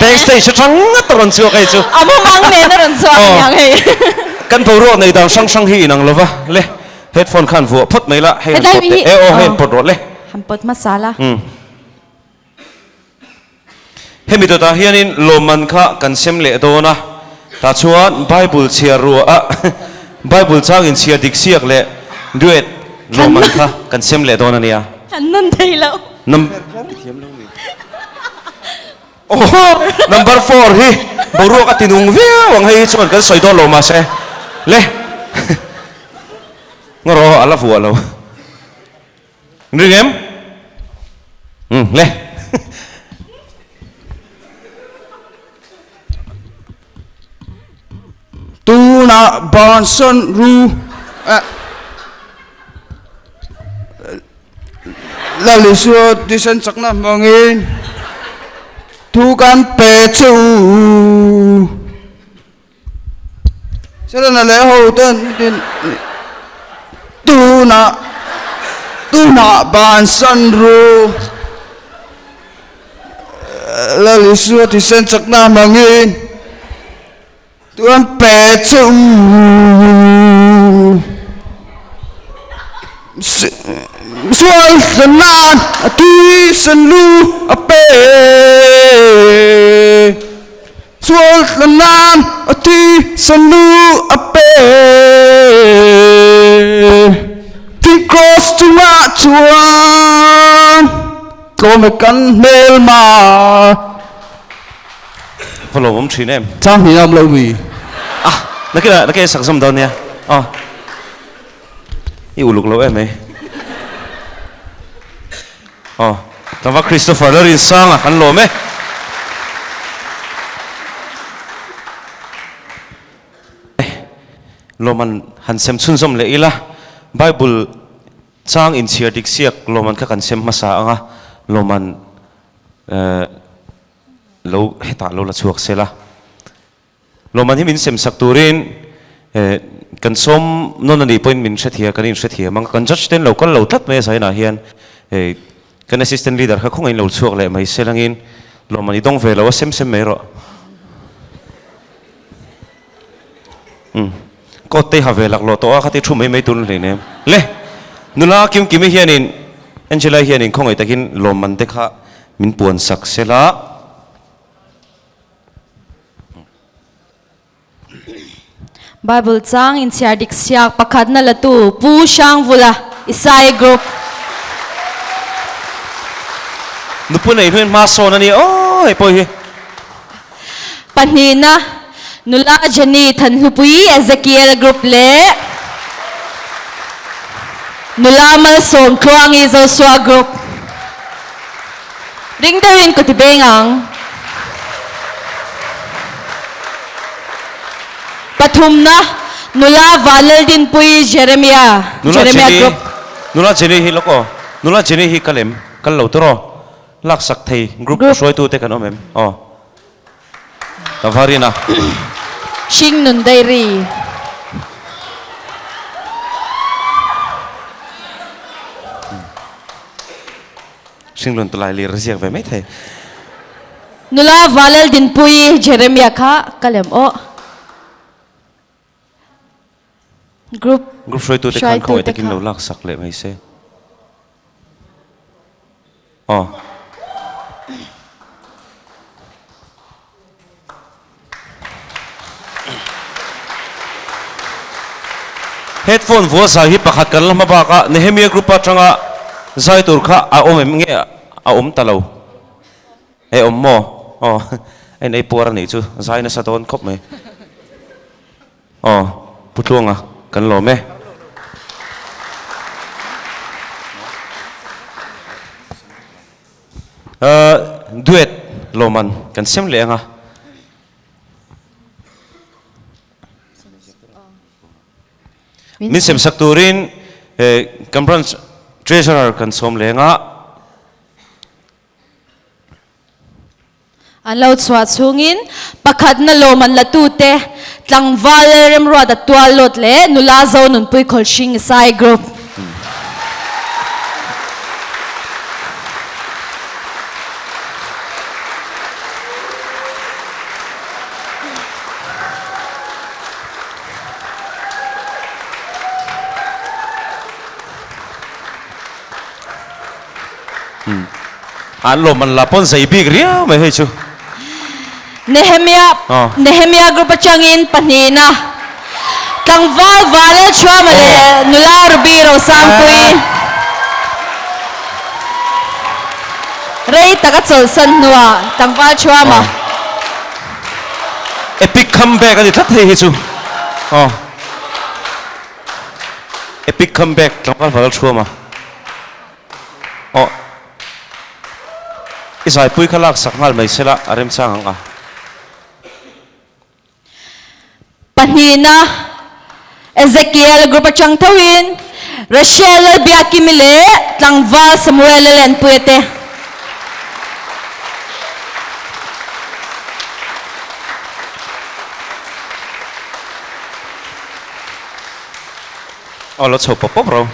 Backstage trắng ngắt rồi chuộc cái chú. Amo mang nè nó rồi chuộc nhang ấy. Căn phố ruộng này đang sang hi năng lova. Le, headphone khăn vụ phất mấy lạ hay headphone. Headphone rồi le. Headphone masala. Hem itu ta hianin loman kha kan sem le do na. Ta chuan Bible chia rua Bible chang in chia dik siak le duet loman kha kan sem le do na nia. Nan thei lo. Number 4 hi boru ka tinung via wang hai chuan kan soi do lo ma se le ngoro ala fu alo ring em le tu na ban son ru la li suo ti san sak na mangin tu kan pe chu sẽ là lễ hội tên tu na ban san ru la li suo ti san sak na mangin tuan pe chu sual sanan ti san lu ape sual sanan ti san lu ape ti cross to ma chuan ko me kan mel ma follow bấm chín em trang thì làm lâu mì nó cái sắc sầm đâu nè yêu lục lâu em ấy tao vào Christopher Lerin sang à khăn lồm ấy loman han sem chun som le ila Bible chang in chia dik siak loman ka kan sem masa anga loman lo heta lo la chuak sela loman hi min sem sak turin kan som non ani point min thethia kan in thethia mang kan judge ten local lo tlat me sai na hian kan assistant leader kha khong in lo chuak le mai selangin lo mani dong ve lo sem sem mai ro ko te ha ve lak lo to a khati thu mai mai tun le ne le nula kim kimi hianin Angela hianin khong ai takin lo man te kha min puan sak sela Bible chang in siar dik siak pakhat na latu pu shang vula Isai group nupun ai huen ma so na ni oi poi hi panina nula jani than lupui Ezekiel group le nula mal som kwangi Joshua group ring tawin ko tibengang pathum na nula Valaldin pui Jeremiah group nula jeni hi loko nula jeni hi kalem kal lo tro lak sak thei group soi tu te kan omem tavarina Shing nun dairi singlun tulai li riak ve mai thei nula Valaldin pui Jeremiah kha kalem o group soi tu te kan khoi te kin lo lak sak le mai se headphone vo sa hi pakhat kan lama ba ka Nehemiah group atanga zai tur kha a om nge a om talo e om mo en ei por ni chu zai na sa don khop mai putlunga kan lo me duet loman kan sem le nga min sem sakturin Cameron treasurer kan som le nga an lo chwa chungin pakhat na loman latute tlangwal remro da twal lot le nula zo nun pui kholshing Isai group an lo man la pon sai big ria mai he chu Nehemiah group changin panina tlangwal wale chwa male nula rubiro sangpui rei taka chol san nuwa tlangwal chwa ma epic comeback ani that he chu epic comeback tlangwal wal chua ma Isai pui khalak sakngal mai sela arem chang anga panina Ezekiel group chang thawin Rachel biakimile tlangwal Samuel len puete lo chho pop bro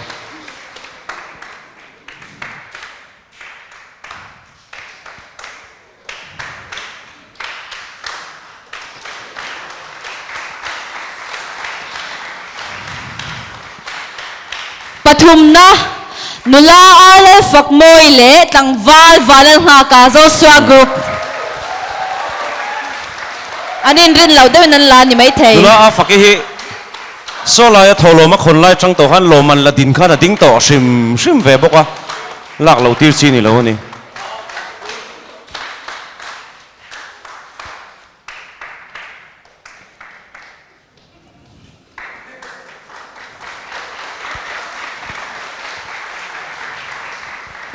pathum na nula ale fakmoi le tlangwal walan nga ka Joshua group anin rin lau de nan la ni mai thei nula a fakhi hi sola ya tholo ma khon lai chang to han lo man la din khana ding to sim ve boka lak lo tir chi ni lo ni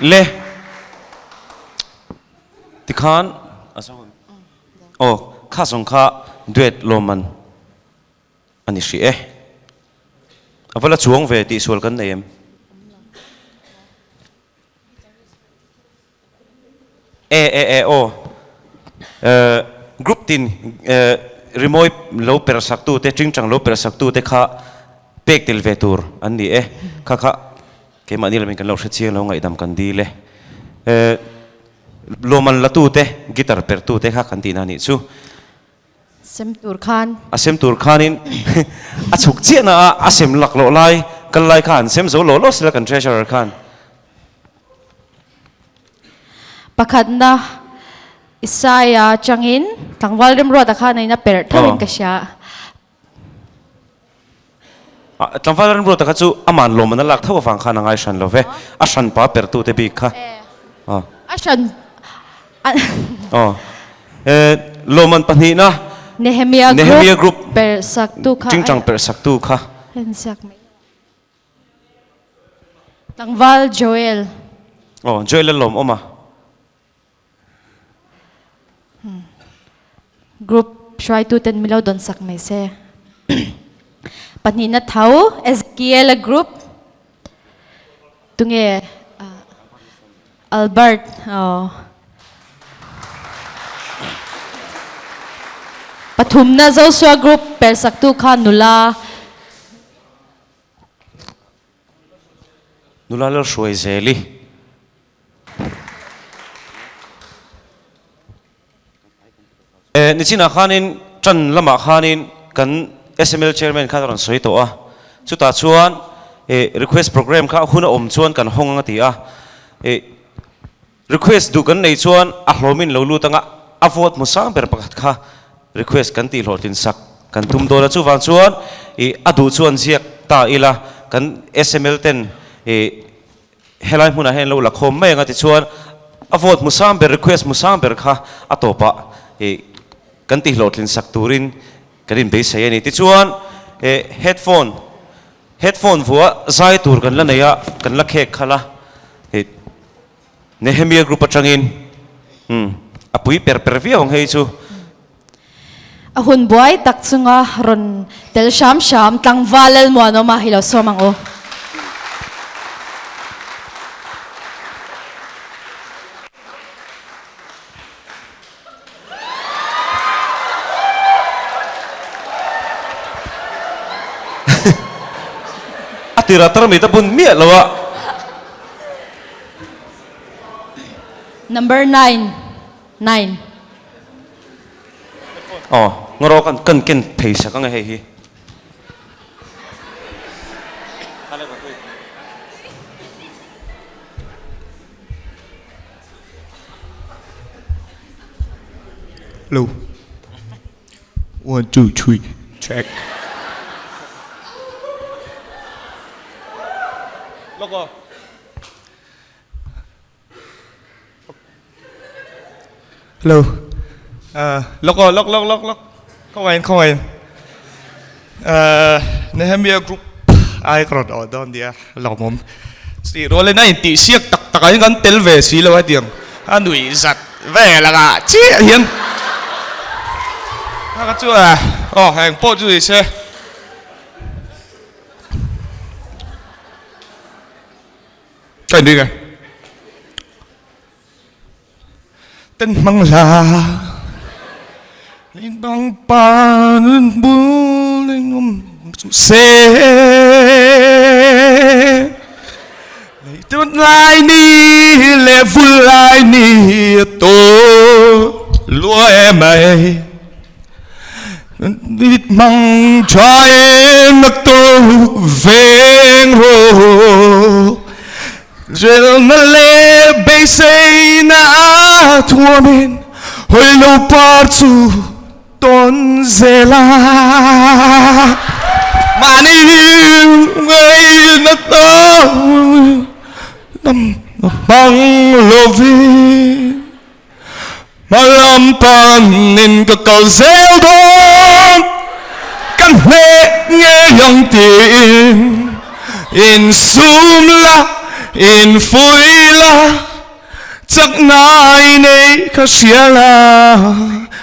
le tikhan asong kha song kha duet loman ani shi avala chuang ve ti sol kan nei em group tin remoi lo per saktu te chingchang lo per saktu te kha pek tel ve tur an ni kha ke ma ni la min kan lo hre chiang lo ngai dam kan di le loman la tu te guitar per tu te kha kan ti na ni chu Sem Tur Khan asem tur khanin a chuk chi na asem lak lo lai kan lai khan sem zo lo lo sila kan treasurer khan pakhat na Isaiah changin tangwal rem ro ta khan na per tharin ka sha tangwal rem ro ta chu aman lo man lak thaw fang khan ngai shan lo ve a shan pa per tu te bi kha ashan lo man pani na Nehemiah group per sak tu kha chingchang per sak tu kha hen sak me tangwal Joel joel lom oma group try to ten milaw don sak mai se panina thau Ezekiel group tunge Albert Pathumna Joshua group per sak tu kha nula lo shoi zeli ni china khanin chan lama khanin kan SML chairman kha ron soi to a chuta chuan request program kha huna chuan kan honga ti a request du kan nei chuan a hlomin lo lu tanga a vote musang ber pakhat kha request kan ti hlotin sak kan tum do la chu wang chuan adu chuan ziak ta ila kan SML ten helai huna hen lo la khom mai nga ti chuan a vote musang ber request musang ber kha atopa kan ti hlotin sak turin karin be sai ani ti chuan headphone vua zai tur kan la neya kan la khek khala Nehemiah group atangin apui per via hong hei chu ahun boy tak chunga ron tel sham tangwalel mo no ma hilo somang o atira tarmi ta bun mia lawa number 9 ngoro kan ken phaisa ka ngai hi Hello. 1, 2, 3, check. Loco. Hello. Look. Come in. Nehemiah group. Ai còn ở đó đi à? Lòng mồm. Sì, rồi lên này tỉ siết tắc cái ngắn tel về xí là tiếng. Anh đuổi giật về là cả chia hiền. Cái chú à, hành bộ chú gì xe. Cái đi kìa. Tên măng là lên băng pan bu lên xe lấy tốt lại đi lệ vui lại đi tôi lúa em mày đi măng cho em mặc tôi về rồi rồi nó lệ bay say na thua mình hồi lâu par chu tôn dê la mà đi người nó to nằm băng lô vi mà làm pan nên cái cầu rêu đôn căn nghe nhong tiền in sum la in phôi la chắc nai này khá xia la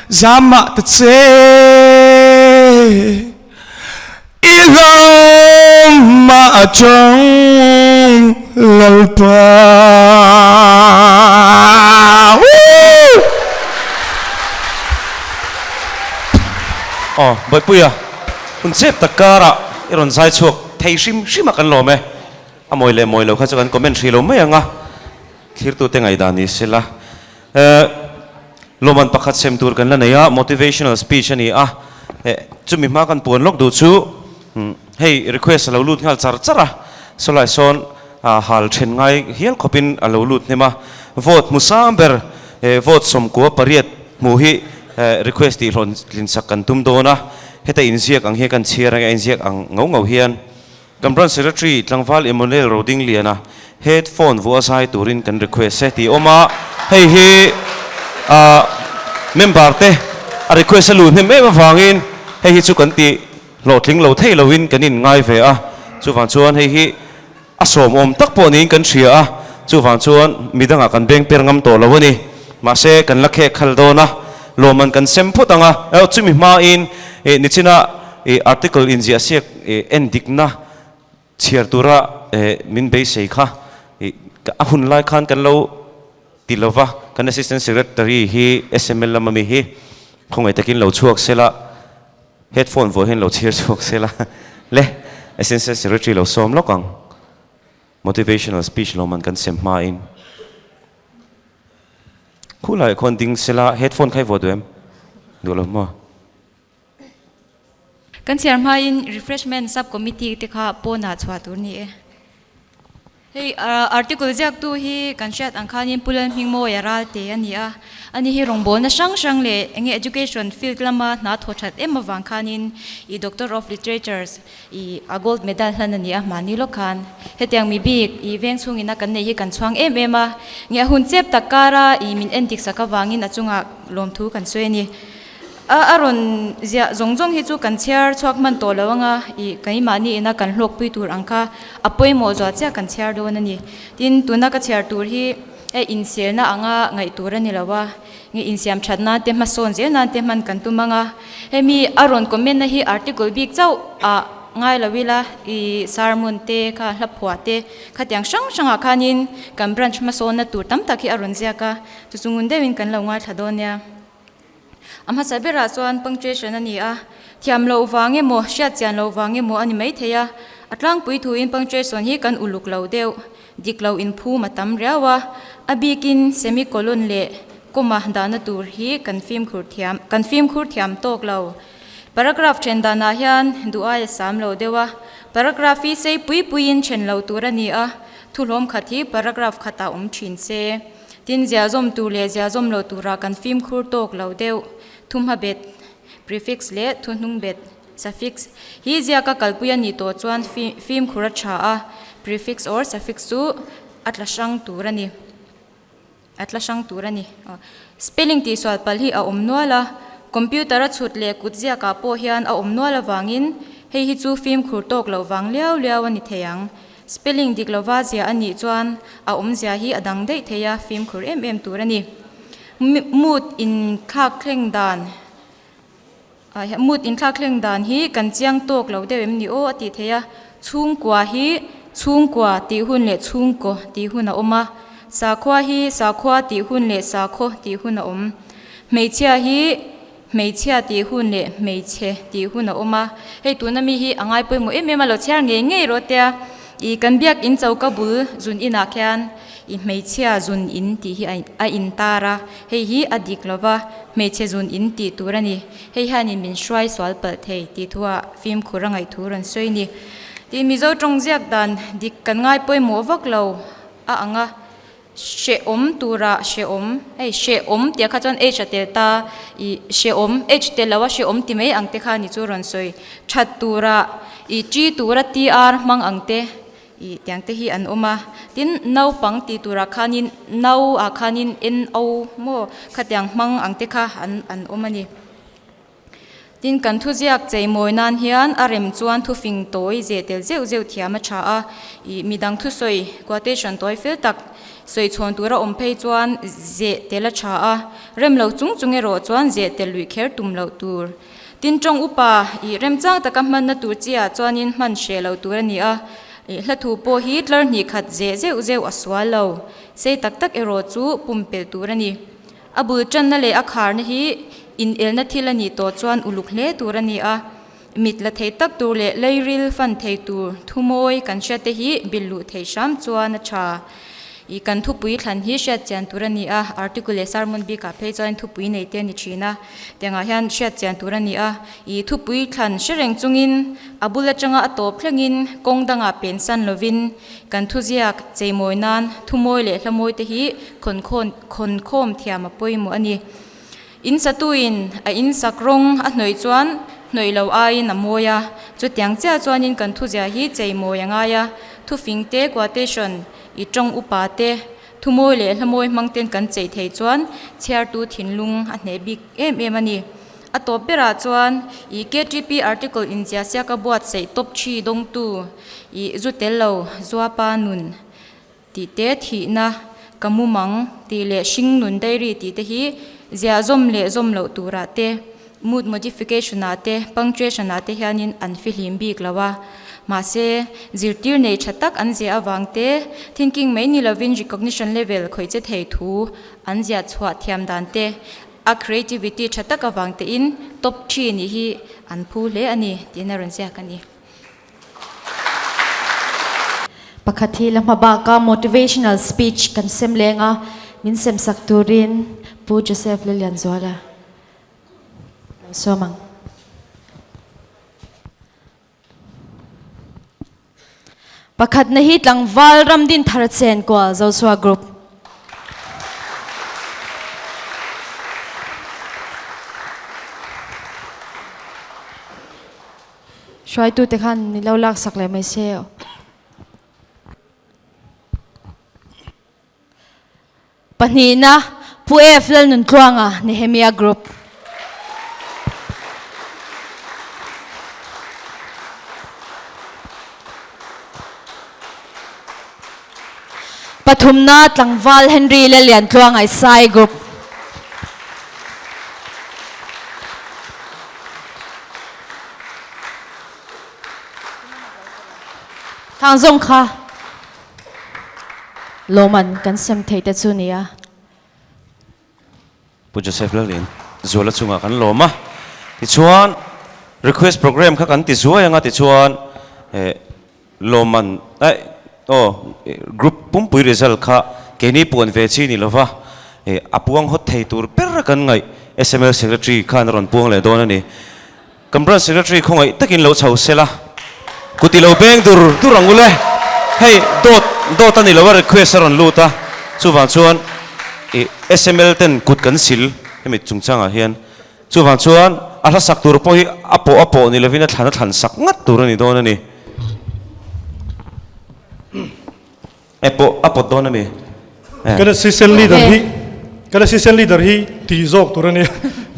dám mạ thật dễ ilom mà trong lal pa bởi puya un xếp tất cả ra iron sai chuộc thấy sim sim akan lo me amoy le moy lo kha chakan comment ri lo me anga thlir tu te ngai dani sila loman pakhat sem tur kan la neya motivational speech ani a chumi ma kan pon lok du chu hey request lo lut ngal char chara solai son hal then ngai hial khopin alo lut nema vote musamber vote som ko pariat mu hi request ti lon lin sakan tum dona heta inziak ang he kan chiara nga inziak ang ngau hian Cameron Secretary Tlangval Emmanuel Roding liana headphone vo asai turin kan request se ti oma hei hi member te a request lu ne me wangin hei hi chu kan ti lo tling lo thei lo in kanin ngai ve a chu wang chuan hei hi asom om tak po nin kan thria a chu wang chuan midanga kan beng per ngam to lo ni ma se kan lakhe khal do na loman kan sem phutanga chumi ma in nichina article in ji asiak endik na chiar tura min be sei kha ahun lai khan kan lo tilova kan assistant secretary hi SML lamami hi khongai takin lo chuak sela headphone vo hen lo chiar chuak sela le assistant secretary lo som lokang motivational speech lo man kan sem ma in khulai khon ding sela headphone khai vo dem dolo ma kan chiar ma in refreshment subcommittee te kha pona chwa tur ni e hei article jak tu hi kan chat ang khanin pulan hingmo yaral te ania ani hi rongbol na sang le enge education field lama na thothat em wang khanin I doctor of literatures I a gold medal hanania mani lo khan hetiang mi bik I veng chungina kan nei hi kan chuang em ema nge hun chep takara I min endik saka wangin achunga lom thu kan soeni aron zia zongjong hi chu kan chiar chuak man to lawanga I kai mani ina kan hlok pui tur angkha apoi mo zo cha kan chiar do na ni tin tuna ka chiar tur hi insel na anga ngai tur ani lawa nge insiam thatna te ma son je na te man kan tumanga hemi aron comment na hi article big chau a ngai lawila I sarmun te kha hlaphuwa te khatyang sang khanin kan branch ma son na tur tam takhi aron zia ka chu chungun dewin kan lo ngai thadonia amha sabera chuan punctuation ani a thiam lo wange mo sha chan lo wange mo ani mai theya atlang pui thu in punctuation hi kan uluk lo deu diklo in phu matam rawa abikin semicolon le koma dana tur hi confirm khur thiam tok lo paragraph chen dana hian duai sam lo dewa paragraph hi sei pui in chen lo tur ani a thulom khathi paragraph khata thin se tin zia zom tu le zia zom lo tura confirm khur tok lo deu thumha bet prefix le thunung bet suffix hi zia ka kalpuya ni to chuan film khura tha a prefix or suffix chu atlasang turani spelling ti swal pal hi a omnuala computer a chut le kutzia ka po hian a omnuala wangin hei hi chu film khur tok lo wang liao ani theyang spelling diklova zia ani chuan a omzia hi adang dei theya film khur em turani mood in khak thleng dan hi kan chiang tok lo deuh em ni o ati theya chungkwa ti hun le chungko ti hun a oma sakhwa ti hun le sakho ti hun a om meichia ti hun le meiche ti hun a oma hei tunami hi angai poimo em lo chiar nge ro tia I kan biak in chauka bul zun ina kyan I meichia zun in ti hi a in tara hei hi adik lova meiche zun in ti turani hei hani min shwai swal pal thei ti thua film khurangai thuran soini ti mizo tongziak dan dik kan ngai poimo vak lo a anga she om tura she om tia kha chon h atel ta I she om h te lawa she om ti mei angte kha ni chu ron soi that tura I chi tura tr mang angte I tiang te hi an oma tin nau pang ti tura khanin nau a khanin en au mo khatyang mang angte kha an omani tin kan thu ziak chei moinan hian arem chuan thu fing toi je tel zeu thiama tha a I midang thu soi quotation toi fel tak soi chon tura omphei chuan je tela tha a rem lo chunge ro chuan je tel lui kher tum lo tur tin tong upa I rem chang takamman na tur chia chuanin man she lo tur ani a hlathu po Hitler ni khat zeu aswalo sei tak ero chu pumpel turani abul chan na le akhar na hi in el na thilani to chuan uluk hle turani a mitla thei tak tur le leiril fan thei tur thumoi kan chate hi billu thei sham chuan a tha i kan thu pui thlan hi shat chan turani a article sermon bi ka phei join thu pui nei te ni thina tenga hian shat chan turani a i thu pui thlan shereng chungin abula changa atop thlengin kongdanga pensan lovin kan thu ziak cheimoinan thumoi le hlamoi te hi khon khom thiama poimu ani in satuin a in sakrong a hnoi chuan hnoi lo ai na moya chu tiang cha chuan in kan thu zia hi cheimoyanga ya thu fingte quotation i tong upate thumoi le hlamoi mangten kan chei thei chuan chiar tu thinlung a hne bik em ani atop bera chuan i KTP article in sia sia ka buat sei top 3 dong tu i zutello zuapa nun ti te thi na kamumang ti le shing nun dairi ti te hi zia zom le zom lo tura te mood modification ate punctuation ate hianin an filim bik lawa ma se zirtir nei thatak an zia awangte thinking mai ni lovin recognition level khoi che thei thu an zia chhuwa thiam dan te a creativity thatak awangte in top 3 ni hi an phu le ani tinaron sia kani pakhathi lamaba ka motivational speech kan semlenga min sem sakturin pu Joseph Lilian Zola somang pakhat na hi tlang valram din tharchen ko Joshua group shoi tu te khan ni lo lak sak le mai se panina pu eflal nun twanga Nehemia group pathumna tlangwal Henry Lelian tluang ai sai group thangzong kha loman kan sem theite chunia pu Joseph Lalin zola chunga kan loma ti chuan request program kha kan ti zuai anga ti chuan loman group pumpui result kha keni pon ve chi ni lova apuang hot thei tur per kan ngai SML secretary khan ron puang le don ani kamran secretary khongai takin lo chau sela kuti lo beng dur angule hey dot ani lo request ron luta chuwang chuan SML ten kut kan sil hemi chungchanga hian chuwang chuan ala sak tur po hi apo ni lovina thlan sak ngat tur ani don ani apo don ani kada season leader hi ti jok turani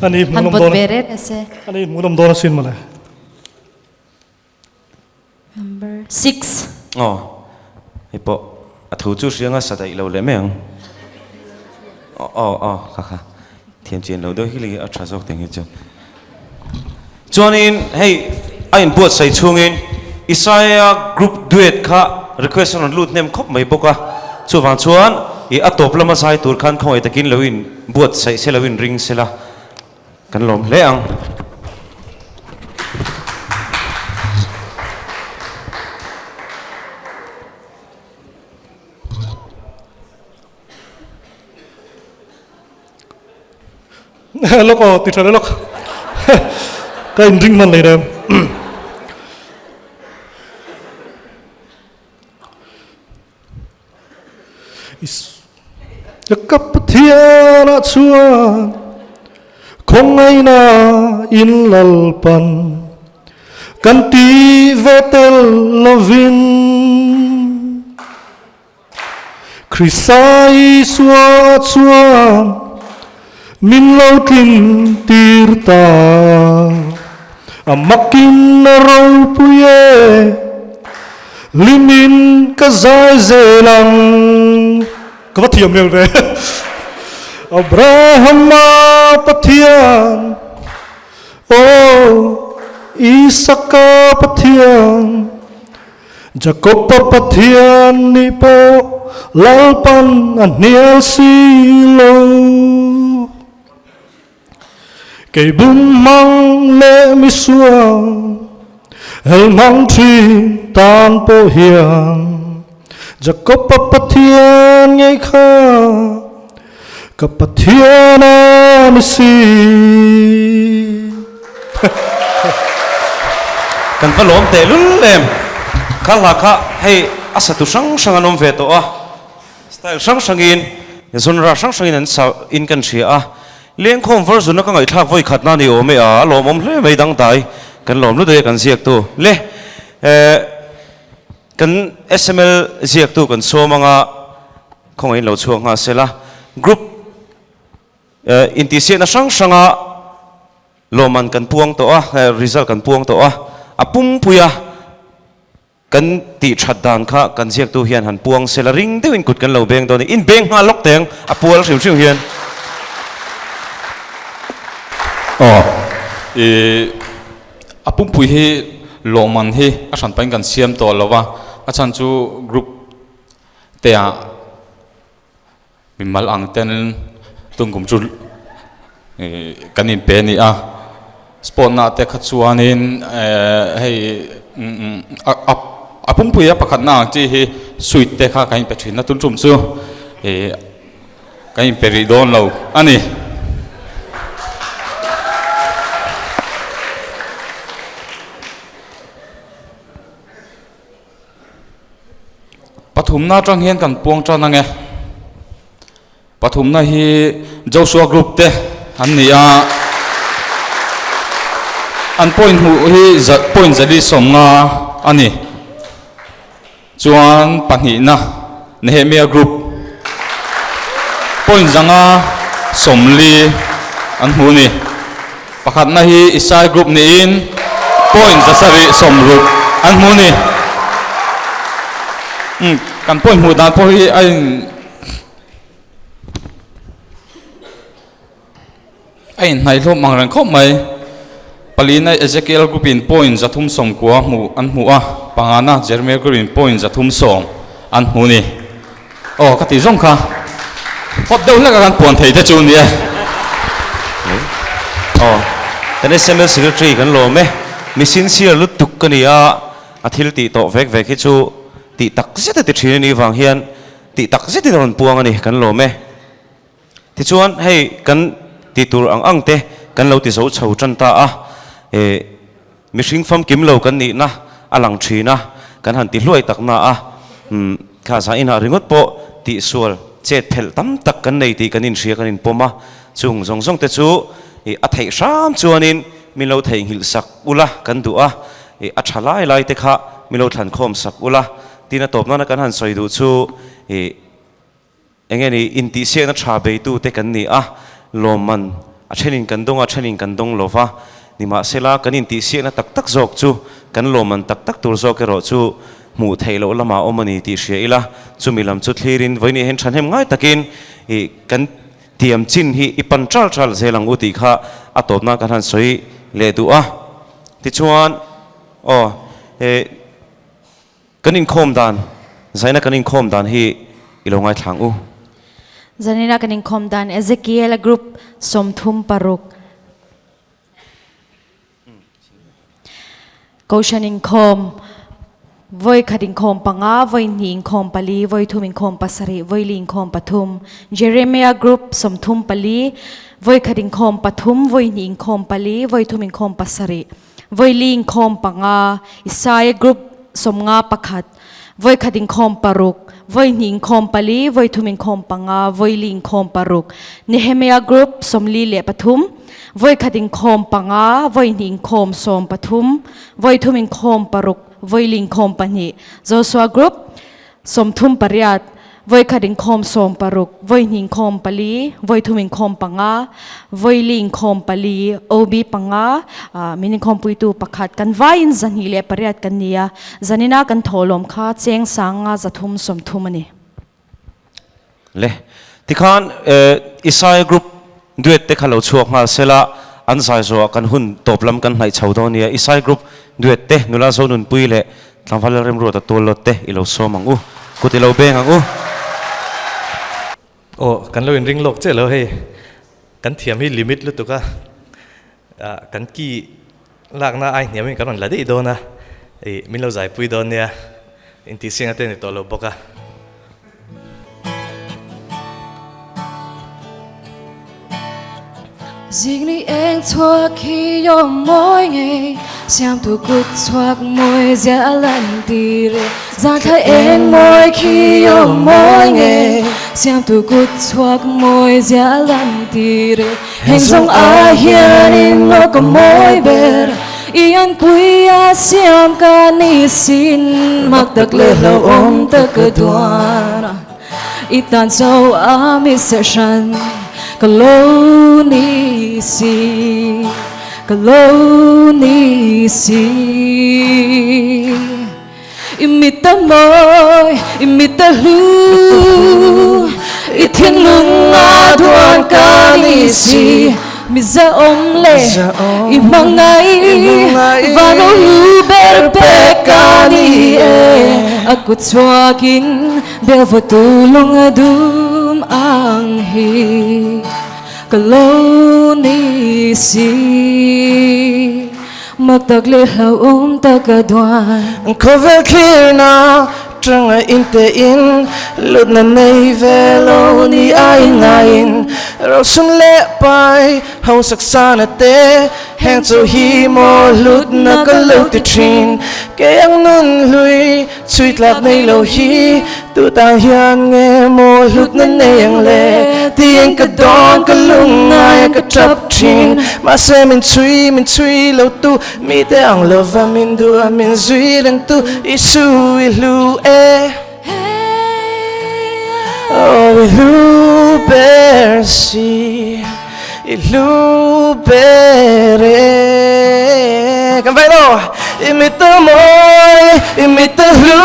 ani han bot beret ase ani mulom don sin mala number 6 ipo athu chu rianga sadai lo le meng kha thiam chen lo do hi li a thazok teng hi chu chuanin hey ain buat sai chungin Isaiah group duet kha request on lut nem khop mai boka chuwang chuan i atop lama sai tur khan khoi takin loin buat sai se loin ring sela kan lom le ang lok ti thale lok kai ring man le dem kapathiana chuan khongai na in lalpan kan ti vetel lovin Chrisai swa chuan min lo tin tirta amakin ro puye limin ka zai zelang ka thiam mel re Abraham pathian Isaka pathian Jacob pathian ni po lalpan aniel silo kay bumang le misuang el mang tri tan po hiang Jacob Pathian ngay kha Kapathian amisi kan fa lom te lul lem khala kha hei asatu sang sang anom ve to a style sang sangin zonra sang sangin an sa in kan thia a leng khom version ka ngai thak voi khatna ni o me a lom om hle mai dang tai kan lom lu de kan siak tu le kan sml siak tu kan so manga khong in lo chuang nga sela group intisi na sang sanga loman kan puang to a result kan puang to a apum puya kan ti that dan kha kan siak tu hian han puang sela ring de in kut kan lo beng do ni in beng ha lok teng apual rim rim hian apum pui hi loman hi a san pain kan siam to lova a chan chu group te a bimal ang ten tungkum chu kanin pe ni a sport na te khat chuanin hei apum pui a pakhat na chi hi suit te kha kain pe thin na tun chum chu kain pe ri don lo ani pathum na tang hian kan puang tra na nge pathum na hi Joshua group te an ni a an point hu hi point zali som nga ani chuan pahni na Nehemiah group point zanga somli an hu ni pakhat na hi Isai group ni in point zasari somru an hu ni kan point hu dan po hi ai nai lo mangrang khop mai palina Ezekiel group in point zathum som kwa mu an mu a pangana Jeremiah group in point zathum som an hu ni kati zong kha hot deu la kan pon thei te chu ni kan sml secretary kan lo me mission sia lu tuk kan ya athil ti to vek vek hi chu ti tak zeta ti thina ni wang hian ti tak zeta ron puang ani kan lo me ti chuan hei kan ti tur ang te kan lo ti zo chho chan ta a mishing fam kim lo kan ni na alang thina kan han ti hluai tak na a kha sa ina ringot po ti sual chet phel tam tak kan nei ti kan in ria kan in poma chung zong zong te chu a thei sam chuanin min lo thei hil sak ula kan du a a thalai lai te kha min lo thlan khom sak ula tina top na kan han soi du chu engeni inti se na tha be tu te kan ni a loman a thenin kan dong lova nima sela kan inti se na tak tak jok chu kan loman tak tak tur zo ke ro chu mu thei lo lama omani ti hria ila chu milam chu thlirin voini hen than hem ngai takin kan tiam chin hi ipan chal chal zelang uti kha atop na kan han soi le du a ti chuan kanin khom dan zaina kanin khom dan hi ilongai thlang u zanina kanin khom dan Ezekiel group somthum paruk kaushanin khom voi khadin khom panga voi ning khom pali voi thumin khom pasari voi ling khom pathum Jeremiah group somthum pali voi khadin khom pathum voi ning khom pali voi thumin khom pasari voi ling khom panga Isaiah group somnga pakhat voi khadin khom paruk voi ning khom pali voi thumin khom panga voi ling khom paruk Nehemiah group somli le pathum voi khadin khom panga voi ning khom som pathum voi thumin khom paruk voi ling khom pani Joshua group somthum pariat voi khadin khom som paruk voi ning khom pali voi thumin khom panga voi ling khom pali obi panga minin khom puitu pakhat kan vain zanhi le pariat kan nia zanina kan tholom kha cheng sanga zathum somthum ani le tikhan Isaiah group duet te khalo chuak ma sela an sai zo kan hun toplam kan hnai chhawdonia Isaiah group duet te nula zo nun pui le tlamwal rem ro ta tolot te ilo somang u kutilo beng ang u kan lo in ring lok che lo he kan thiam hi limit lu tuka kan ki lak na ai niam kan on la dei do na min lo zai pui do nia in ti singa te ni to lo boka Zigni eng thua khi yo mỗi ngày xem tu cút thoạc môi giá lần tire giang thay eng mỗi khi yo mỗi ngày xem tu cút thoạc môi giá lần tire hình song a hiền in lo có môi bề ian quy a xem ca ni xin mặc tắc lệ lâu ôm tắc cơ đoan itan sâu a mi sẽ shan Kalonisi, Kalonisi. Imita moi, imita lu, ithin lung aduan kanisi. Miza omle, imangai, vano lu berpekani. Aku tuakin, belvatulung adum anghi. Kalonisi magtagli laum tagadwan Kovel kirna tranga inte in lut na nei velo ni ai ngain rosun le pai hau saksana te hang cho hi mo lut na kalu ti trin ke ang nun lui suit lap nei lo hi tu ta hian nge mo lut na nei ang le ti ang ka don ka lung ngai ka trap trin ma se min chui lo tu mi te ang lo va min du min zui dang tu isu ilu Oh, ilu bersi, ilu bere. Kan vậy đâu? Imita moi, imita lu.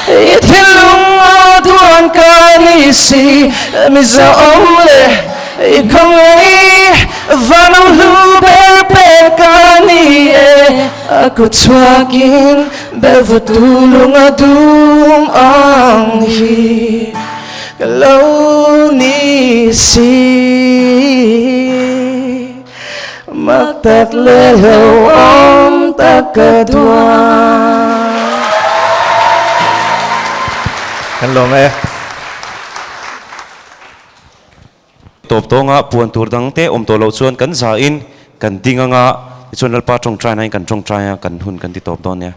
Ithin lung aduan kanisi, miza omle. Ikong ay vanong lu berpekani. Aku tuakin belvatulung adum anghi Kalonisi magtat lelo om takadwan. Kan lo nghe. Top to nga puan tur dang te om to lo chuan kan za in kan dinga nga chuan alpa tong trai nai kan tong trai kan hun kan ti top don ya